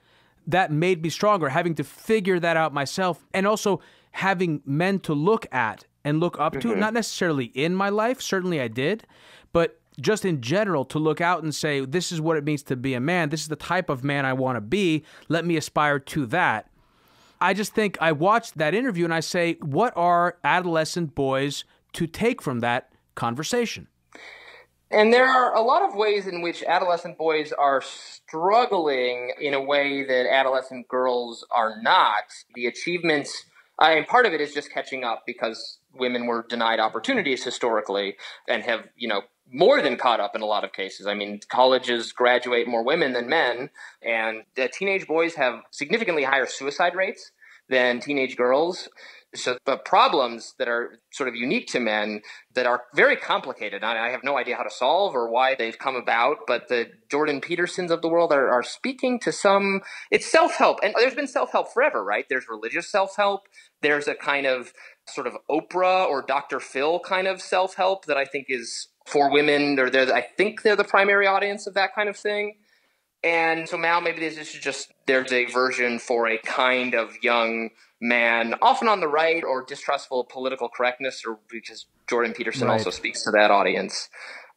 that made me stronger, having to figure that out myself, and also having men to look at and look up to, not necessarily in my life, certainly I did, but just in general to look out and say, this is what it means to be a man, this is the type of man I want to be, let me aspire to that. I just think I watched that interview and I say, what are adolescent boys to take from that conversation? And there are a lot of ways in which adolescent boys are struggling in a way that adolescent girls are not. The achievements, part of it is just catching up because women were denied opportunities historically and have, more than caught up in a lot of cases. I mean, colleges graduate more women than men, and teenage boys have significantly higher suicide rates than teenage girls. So the problems that are sort of unique to men that are very complicated, I have no idea how to solve or why they've come about, but the Jordan Petersons of the world are speaking to some, it's self-help. And there's been self-help forever, right? There's religious self-help. There's a kind of sort of Oprah or Dr. Phil kind of self-help that I think is for women, or I think they're the primary audience of that kind of thing. And so now maybe there's a version for a kind of young man, often on the right or distrustful of political correctness, or because Jordan Peterson also speaks to that audience.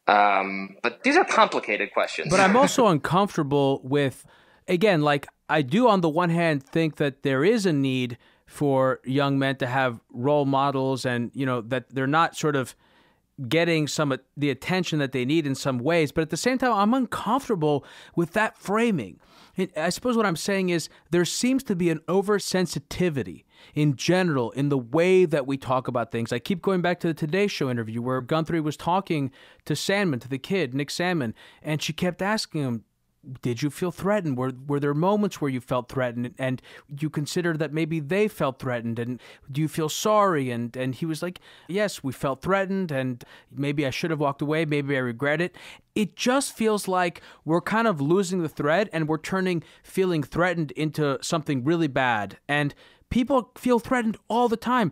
But these are complicated questions. But I'm also uncomfortable with, again, like I do on the one hand think that there is a need for young men to have role models and, that they're not sort of getting the attention that they need in some ways. But at the same time, I'm uncomfortable with that framing. I suppose what I'm saying is there seems to be an oversensitivity in general in the way that we talk about things. I keep going back to the Today Show interview where Guthrie was talking to Sandman, to the kid, Nick Sandman, and she kept asking him, did you feel threatened? Were there moments where you felt threatened and you considered that maybe they felt threatened? And do you feel sorry? And he was like, yes, we felt threatened and maybe I should have walked away. Maybe I regret it. It just feels like we're kind of losing the thread and we're turning feeling threatened into something really bad. And people feel threatened all the time.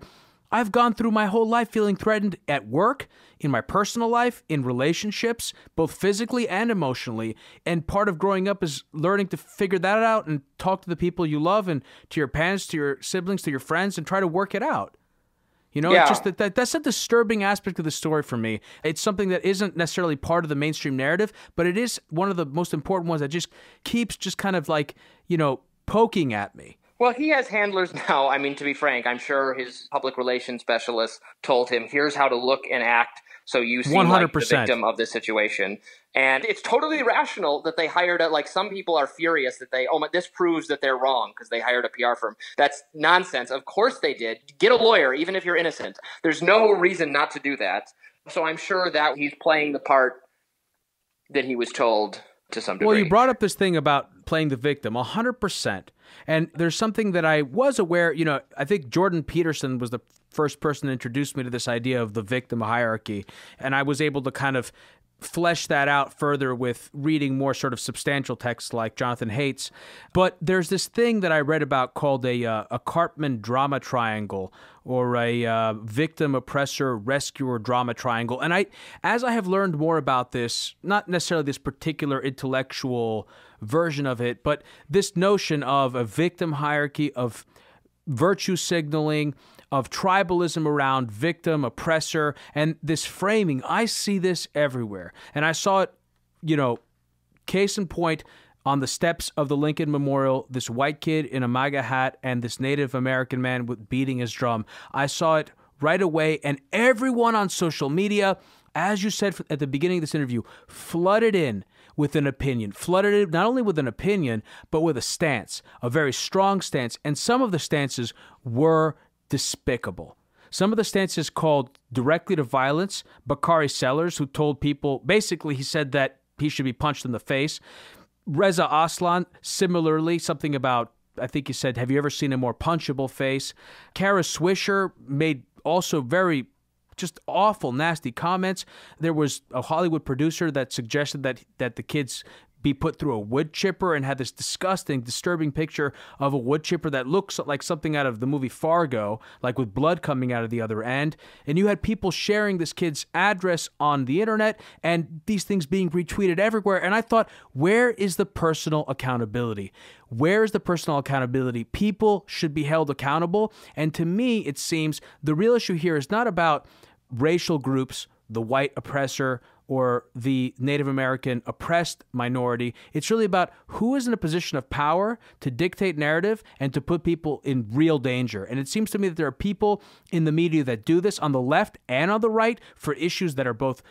I've gone through my whole life feeling threatened at work, in my personal life, in relationships, both physically and emotionally. And part of growing up is learning to figure that out and talk to the people you love and to your parents, to your siblings, to your friends, and try to work it out. It's just that's a disturbing aspect of the story for me. It's something that isn't necessarily part of the mainstream narrative, but it is one of the most important ones that just keeps just kind of like, poking at me. Well, he has handlers now. I mean, to be frank, I'm sure his public relations specialist told him, here's how to look and act so you seem 100%. Like the victim of this situation. And it's totally irrational that they hired some people are furious that this proves that they're wrong because they hired a PR firm. That's nonsense. Of course they did. Get a lawyer, even if you're innocent. There's no reason not to do that. So I'm sure that he's playing the part that he was told to some degree. Well, you brought up this thing about playing the victim, 100%. And there's something that I was aware, I think Jordan Peterson was the first person to introduce me to this idea of the victim hierarchy. And I was able to kind of flesh that out further with reading more sort of substantial texts like Jonathan Haidt's. But there's this thing that I read about called a Karpman drama triangle, or a victim, oppressor, rescuer drama triangle. And as I have learned more about this, not necessarily this particular intellectual version of it, but this notion of a victim hierarchy, of virtue signaling, of tribalism around victim, oppressor, and this framing, I see this everywhere. And I saw it, case in point, on the steps of the Lincoln Memorial, this white kid in a MAGA hat and this Native American man beating his drum. I saw it right away. And everyone on social media, as you said at the beginning of this interview, flooded in with an opinion, flooded in not only with an opinion, but with a stance, a very strong stance. And some of the stances were despicable. Some of the stances called directly to violence. Bakari Sellers, who told people, basically he said that he should be punched in the face. Reza Aslan, similarly, something about, I think he said, have you ever seen a more punchable face? Kara Swisher made also very just awful, nasty comments. There was a Hollywood producer that suggested that the kids be put through a wood chipper and had this disgusting, disturbing picture of a wood chipper that looks like something out of the movie Fargo, like with blood coming out of the other end. And you had people sharing this kid's address on the internet and these things being retweeted everywhere. And I thought, where is the personal accountability? Where is the personal accountability? People should be held accountable. And to me, it seems the real issue here is not about racial groups, the white oppressor, or the Native American oppressed minority. It's really about who is in a position of power to dictate narrative and to put people in real danger. And it seems to me that there are people in the media that do this on the left and on the right for issues that are both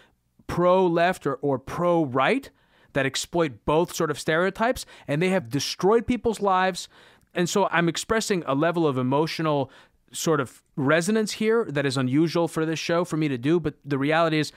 pro-left or pro-right, that exploit both sort of stereotypes, and they have destroyed people's lives. And so I'm expressing a level of emotional sort of resonance here that is unusual for this show for me to do. But the reality is,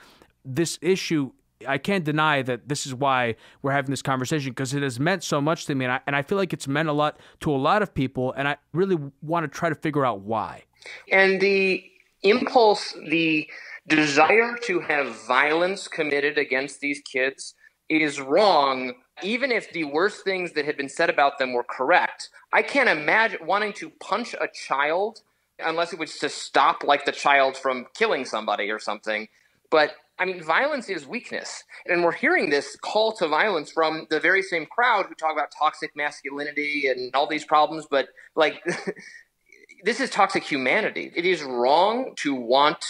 this issue, I can't deny that this is why we're having this conversation, because it has meant so much to me, and I feel like it's meant a lot to a lot of people, and I really want to try to figure out why. And the impulse, the desire to have violence committed against these kids is wrong, even if the worst things that had been said about them were correct. I can't imagine wanting to punch a child unless it was to stop, like, the child from killing somebody or something. But I mean, violence is weakness. And we're hearing this call to violence from the very same crowd who talk about toxic masculinity and all these problems. But, like, this is toxic humanity. It is wrong to want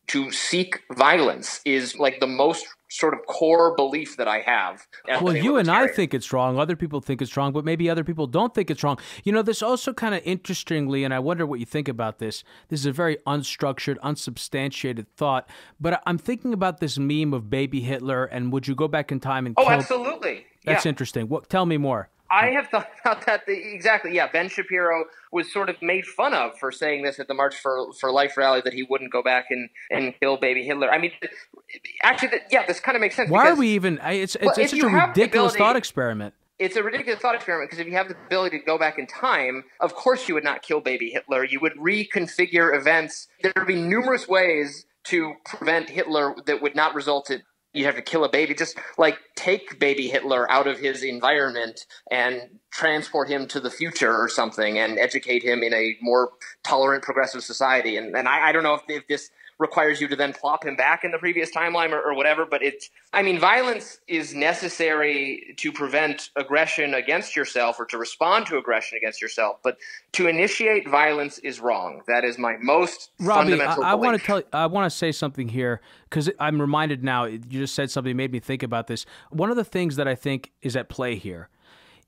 to seek violence, is like the most sort of core belief that I have. Well, you and I think it's wrong. Other people think it's wrong, but maybe other people don't think it's wrong. You know, this also kind of interestingly, and I wonder what you think about this. This is a very unstructured, unsubstantiated thought, but I'm thinking about this meme of baby Hitler and would you go back in time and kill... Oh, absolutely. That's interesting. Tell me more. I have thought about that. Exactly. Yeah. Ben Shapiro was sort of made fun of for saying this at the March for Life rally, that he wouldn't go back and kill baby Hitler. I mean, actually, this kind of makes sense. Why are we even? It's such a ridiculous thought experiment. It's a ridiculous thought experiment because if you have the ability to go back in time, of course you would not kill baby Hitler. You would reconfigure events. There would be numerous ways to prevent Hitler that would not result in you have to kill a baby. Just like take baby Hitler out of his environment and transport him to the future or something and educate him in a more tolerant, progressive society. And I don't know if this requires you to then plop him back in the previous timeline or whatever, but violence is necessary to prevent aggression against yourself or to respond to aggression against yourself, but to initiate violence is wrong. That is my most fundamental belief. I want to say something here because I'm reminded now, you just said something that made me think about this. One of the things that I think is at play here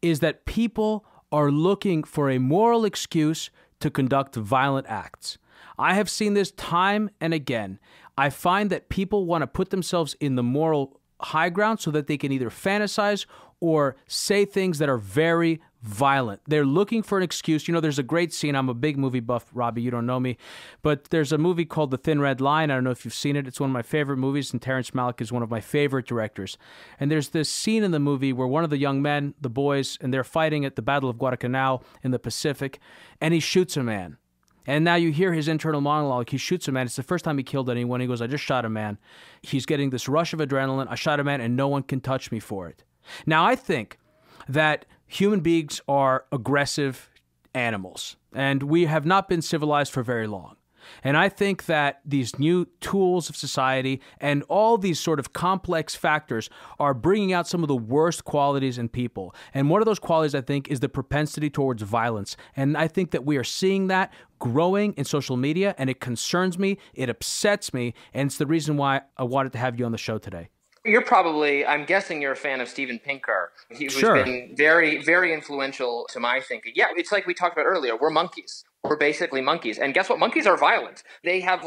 is that people are looking for a moral excuse to conduct violent acts. I have seen this time and again. I find that people want to put themselves in the moral high ground so that they can either fantasize or say things that are very violent. They're looking for an excuse. You know, there's a great scene. I'm a big movie buff, Robbie. You don't know me. But there's a movie called The Thin Red Line. I don't know if you've seen it. It's one of my favorite movies, and Terrence Malick is one of my favorite directors. And there's this scene in the movie where one of the young men, the boys, and they're fighting at the Battle of Guadalcanal in the Pacific, and he shoots a man. And now you hear his internal monologue. He shoots a man. It's the first time he killed anyone. He goes, I just shot a man. He's getting this rush of adrenaline. I shot a man, and no one can touch me for it. Now, I think that human beings are aggressive animals, and we have not been civilized for very long. And I think that these new tools of society and all these sort of complex factors are bringing out some of the worst qualities in people. And one of those qualities, I think, is the propensity towards violence. And I think that we are seeing that growing in social media, and it concerns me, it upsets me, and it's the reason why I wanted to have you on the show today. I'm guessing you're a fan of Steven Pinker. He's been very, very influential to my thinking. Yeah, it's like we talked about earlier. We're monkeys. we're basically monkeys. And guess what? Monkeys are violent. They have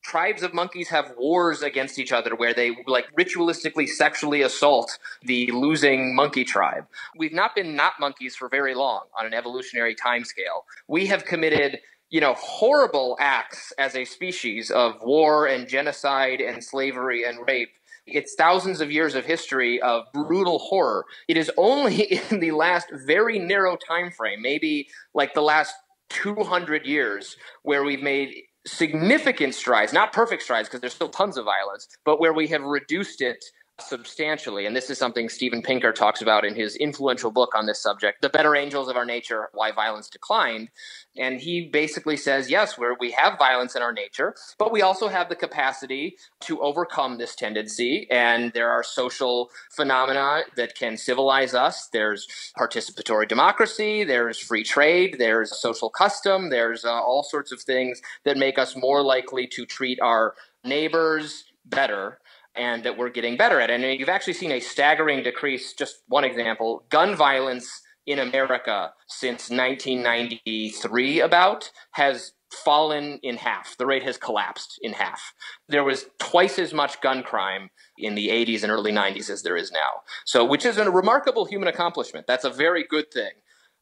tribes of monkeys have wars against each other where they ritualistically sexually assault the losing monkey tribe. We've not been not monkeys for very long on an evolutionary timescale. We have committed horrible acts as a species of war and genocide and slavery and rape. It's thousands of years of history of brutal horror. It is only in the last very narrow time frame, maybe the last 200 years, where we've made significant strides, not perfect strides because there's still tons of violence, but where we have reduced it substantially. And this is something Steven Pinker talks about in his influential book on this subject, The Better Angels of Our Nature, Why Violence Declined. And he basically says, yes, we have violence in our nature, but we also have the capacity to overcome this tendency. And there are social phenomena that can civilize us. There's participatory democracy, there's free trade, there's social custom, there's all sorts of things that make us more likely to treat our neighbors better, and that we're getting better at. And you've actually seen a staggering decrease. Just one example, gun violence in America since 1993 has fallen in half. The rate has collapsed in half. There was twice as much gun crime in the 80s and early 90s as there is now. So, which is a remarkable human accomplishment. That's a very good thing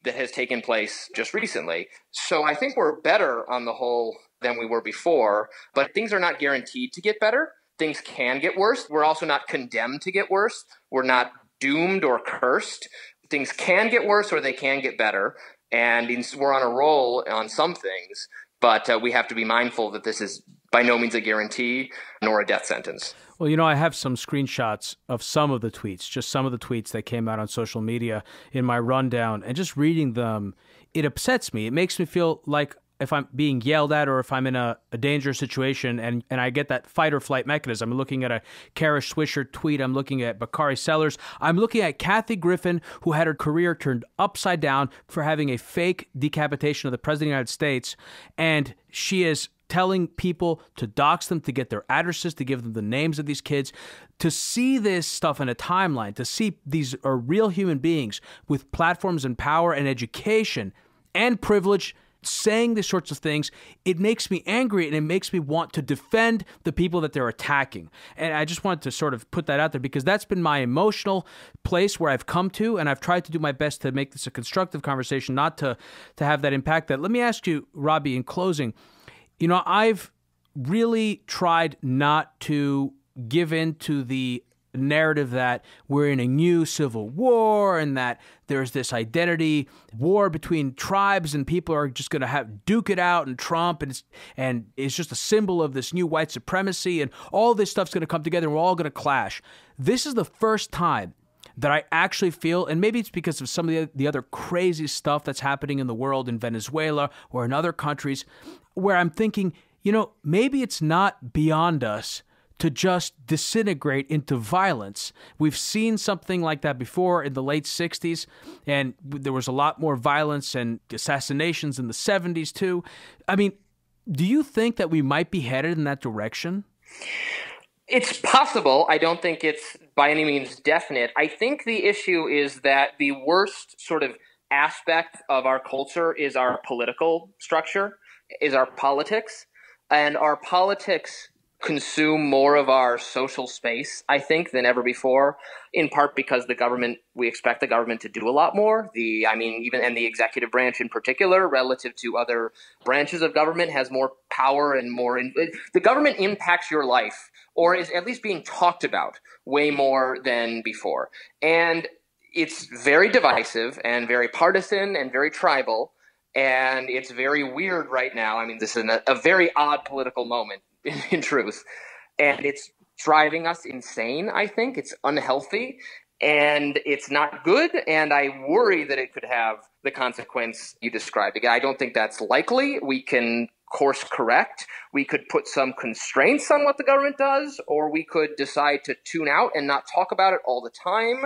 that has taken place just recently. So I think we're better on the whole than we were before, but things are not guaranteed to get better. Things can get worse. We're also not condemned to get worse. We're not doomed or cursed. Things can get worse or they can get better. And we're on a roll on some things, but we have to be mindful that this is by no means a guarantee nor a death sentence. Well, I have some screenshots of some of the tweets, just some of the tweets that came out on social media in my rundown, and just reading them, it upsets me. It makes me feel like if I'm being yelled at or if I'm in a dangerous situation and I get that fight or flight mechanism. I'm looking at a Kara Swisher tweet. I'm looking at Bakari Sellers. I'm looking at Kathy Griffin, who had her career turned upside down for having a fake decapitation of the President of the United States. And she is telling people to dox them, to get their addresses, to give them the names of these kids. To see this stuff in a timeline, to see these are real human beings with platforms and power and education and privilege saying these sorts of things, it makes me angry and it makes me want to defend the people that they're attacking. And I just wanted to sort of put that out there because that's been my emotional place where I've come to, and I've tried to do my best to make this a constructive conversation, not to have that impact that. Let me ask you, Robby, in closing, I've really tried not to give in to the narrative that we're in a new civil war and that there's this identity war between tribes and people are just going to duke it out and Trump and it's just a symbol of this new white supremacy and all this stuff's going to come together and we're all going to clash. This is the first time that I actually feel, and maybe it's because of some of the other crazy stuff that's happening in the world in Venezuela or in other countries, where I'm thinking, maybe it's not beyond us to just disintegrate into violence. We've seen something like that before in the late 60s, and there was a lot more violence and assassinations in the 70s too. I mean, do you think that we might be headed in that direction? It's possible. I don't think it's by any means definite. I think the issue is that the worst sort of aspect of our culture is our political structure, is our politics, and our politics consume more of our social space, I think, than ever before, in part because we expect the government to do a lot more. And the executive branch in particular, relative to other branches of government, has more power and the government impacts your life, or is at least being talked about way more than before. And it's very divisive and very partisan and very tribal. And it's very weird right now. I mean, this is a very odd political moment, in truth. And it's driving us insane, I think. It's unhealthy, and it's not good, and I worry that it could have the consequence you described. Again, I don't think that's likely. We can course correct. We could put some constraints on what the government does, or we could decide to tune out and not talk about it all the time.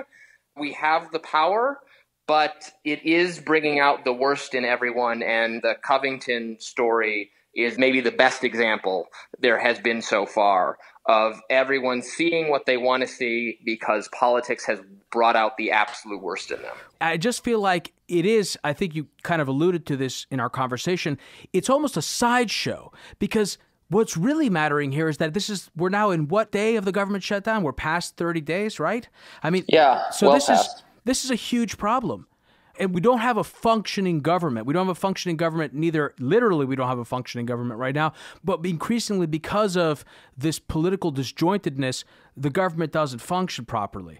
We have the power, but it is bringing out the worst in everyone, and the Covington story is maybe the best example there has been so far of everyone seeing what they want to see because politics has brought out the absolute worst in them. I just feel like it is, I think you kind of alluded to this in our conversation, it's almost a sideshow because what's really mattering here is that we're now in what day of the government shutdown? We're past 30 days, right? I mean, yeah, so this is a huge problem. And we don't have a functioning government. We don't have a functioning government, neither literally we don't have a functioning government right now, but increasingly because of this political disjointedness, the government doesn't function properly.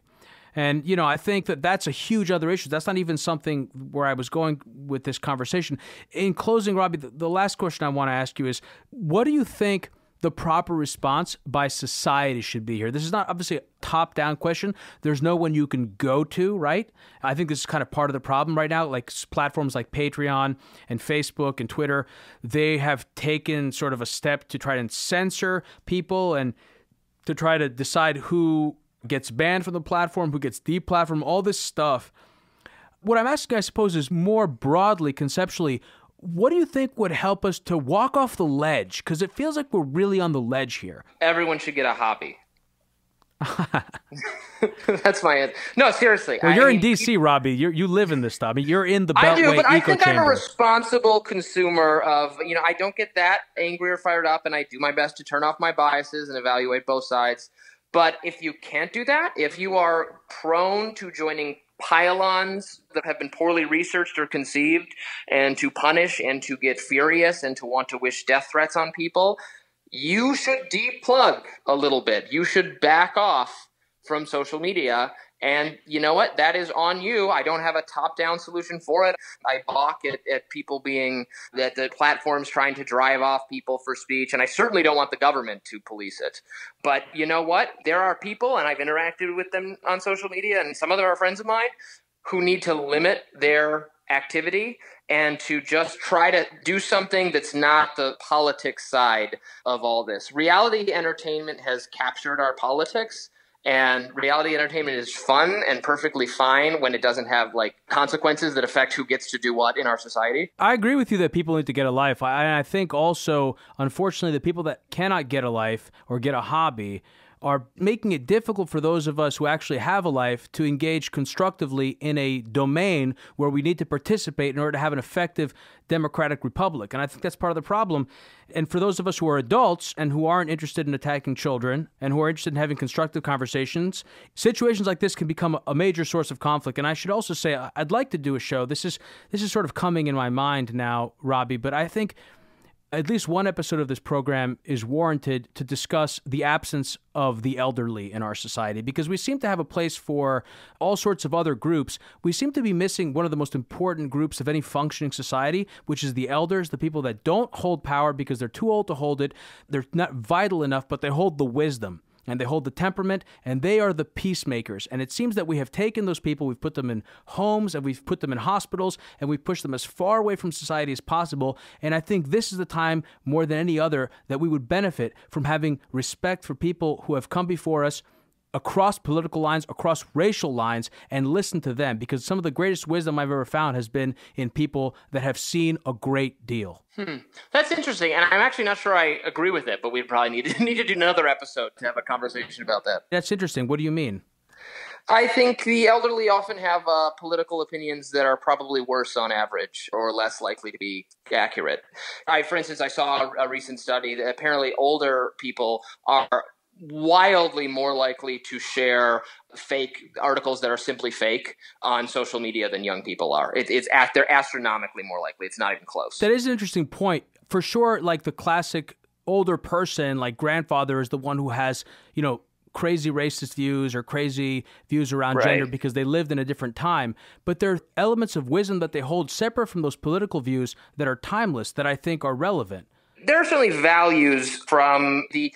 And, I think that that's a huge other issue. That's not even something where I was going with this conversation. In closing, Robby, the last question I want to ask you is, what do you think the proper response by society should be here? This is not obviously a top-down question. There's no one you can go to, right? I think this is kind of part of the problem right now. Like platforms like Patreon and Facebook and Twitter, they have taken sort of a step to try and censor people and to try to decide who gets banned from the platform, who gets deplatformed, all this stuff. What I'm asking, I suppose, is more broadly, conceptually, what do you think would help us to walk off the ledge? Because it feels like we're really on the ledge here. Everyone should get a hobby. That's my answer. No, seriously. Well, you're in D.C., Robby. You live in this stuff. I mean, you're in the Beltway I do, but I think chamber. I'm a responsible consumer of, I don't get that angry or fired up, and I do my best to turn off my biases and evaluate both sides. But if you can't do that, if you are prone to joining pylons that have been poorly researched or conceived and to punish and to get furious and to want to wish death threats on people, you should deplug a little bit. You should back off from social media. And you know what? That is on you. I don't have a top-down solution for it. I balk at people that the platform's trying to drive off people for speech, and I certainly don't want the government to police it. But you know what? There are people, and I've interacted with them on social media, and some of them are friends of mine, who need to limit their activity and to just try to do something that's not the politics side of all this. Reality entertainment has captured our politics. And reality entertainment is fun and perfectly fine when it doesn't have consequences that affect who gets to do what in our society. I agree with you that people need to get a life. I think also, unfortunately, the people that cannot get a life or get a hobby are making it difficult for those of us who actually have a life to engage constructively in a domain where we need to participate in order to have an effective democratic republic. And I think that's part of the problem. And for those of us who are adults and who aren't interested in attacking children and who are interested in having constructive conversations, situations like this can become a major source of conflict. And I should also say, I'd like to do a show. This is sort of coming in my mind now, Robby, but I think at least one episode of this program is warranted to discuss the absence of the elderly in our society, because we seem to have a place for all sorts of other groups. We seem to be missing one of the most important groups of any functioning society, which is the elders, the people that don't hold power because they're too old to hold it. They're not vital enough, but they hold the wisdom. And they hold the temperament, and they are the peacemakers. And it seems that we have taken those people, we've put them in homes, and we've put them in hospitals, and we've pushed them as far away from society as possible. And I think this is the time, more than any other, that we would benefit from having respect for people who have come before us across political lines, across racial lines, and listen to them. Because some of the greatest wisdom I've ever found has been in people that have seen a great deal. That's interesting, and I'm actually not sure I agree with it, but we probably need to do another episode to have a conversation about that. That's interesting. What do you mean? I think the elderly often have political opinions that are probably worse on average or less likely to be accurate. For instance, I saw a recent study that apparently older people are wildly more likely to share fake articles that are simply fake on social media than young people are. They're astronomically more likely. It's not even close. That is an interesting point. For sure, the classic older person, like grandfather, is the one who has, crazy racist views or crazy views around gender because they lived in a different time. But there are elements of wisdom that they hold separate from those political views that are timeless, that I think are relevant. There are certainly values from the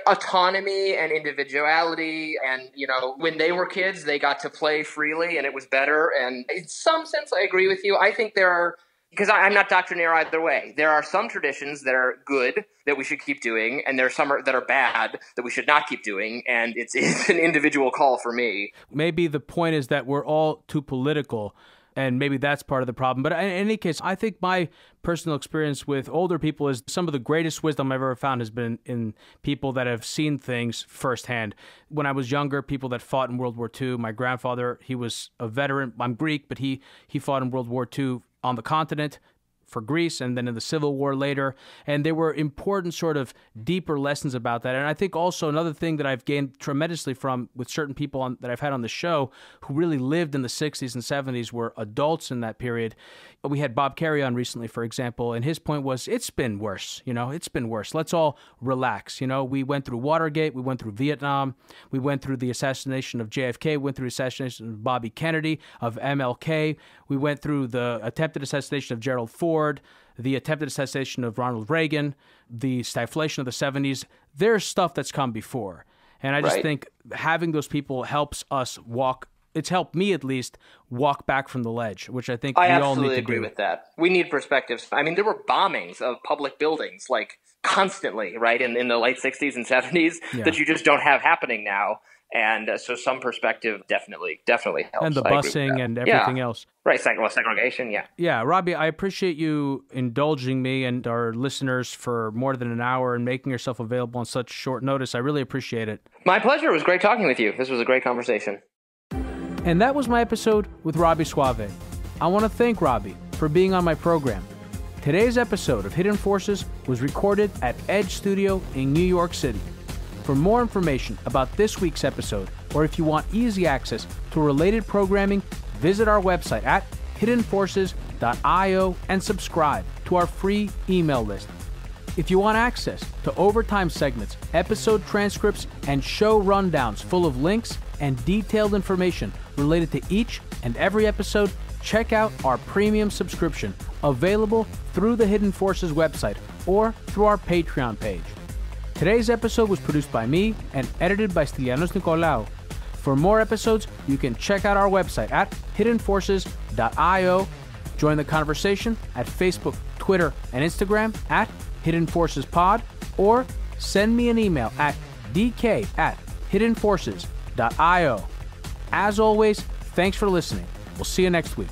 autonomy and individuality, and when they were kids, they got to play freely, and it was better. And in some sense, I agree with you. I think there are, because I'm not doctrinaire either way. There are some traditions that are good that we should keep doing, and there are some that are bad that we should not keep doing. And it's an individual call for me. Maybe the point is that we're all too political. And maybe that's part of the problem. But in any case, I think my personal experience with older people is some of the greatest wisdom I've ever found has been in people that have seen things firsthand. When I was younger, people that fought in World War II, my grandfather, he was a veteran. I'm Greek, but he fought in World War II on the continent for Greece and then in the Civil War later. And there were important sort of deeper lessons about that. And I think also another thing that I've gained tremendously from with certain people that I've had on the show who really lived in the 60s and 70s, were adults in that period. We had Bob Carey on recently, for example, and his point was, it's been worse. It's been worse. Let's all relax. We went through Watergate. We went through Vietnam. We went through the assassination of JFK. We went through the assassination of Bobby Kennedy, of MLK. We went through the attempted assassination of Gerald Ford, the attempted assassination of Ronald Reagan, the stagflation of the 70s. There's stuff that's come before. And I just think having those people helps us walk. It's helped me, at least, walk back from the ledge, which I think we all need to do. I absolutely agree with that. We need perspectives. I mean, there were bombings of public buildings, like, constantly, right, in the late 60s and 70s that you just don't have happening now. And so some perspective definitely helps. And the busing and everything else. Right, segregation, Yeah, Robby, I appreciate you indulging me and our listeners for more than an hour and making yourself available on such short notice. I really appreciate it. My pleasure. It was great talking with you. This was a great conversation. And that was my episode with Robby Soave. I want to thank Robby for being on my program. Today's episode of Hidden Forces was recorded at Edge Studio in New York City. For more information about this week's episode, or if you want easy access to related programming, visit our website at hiddenforces.io and subscribe to our free email list. If you want access to overtime segments, episode transcripts, and show rundowns full of links and detailed information related to each and every episode, check out our premium subscription, available through the Hidden Forces website or through our Patreon page. Today's episode was produced by me and edited by Stylianos Nicolaou. For more episodes, you can check out our website at hiddenforces.io. Join the conversation at Facebook, Twitter, and Instagram at Hidden Forces Pod, or send me an email at dk@hiddenforces.io. As always, thanks for listening. We'll see you next week.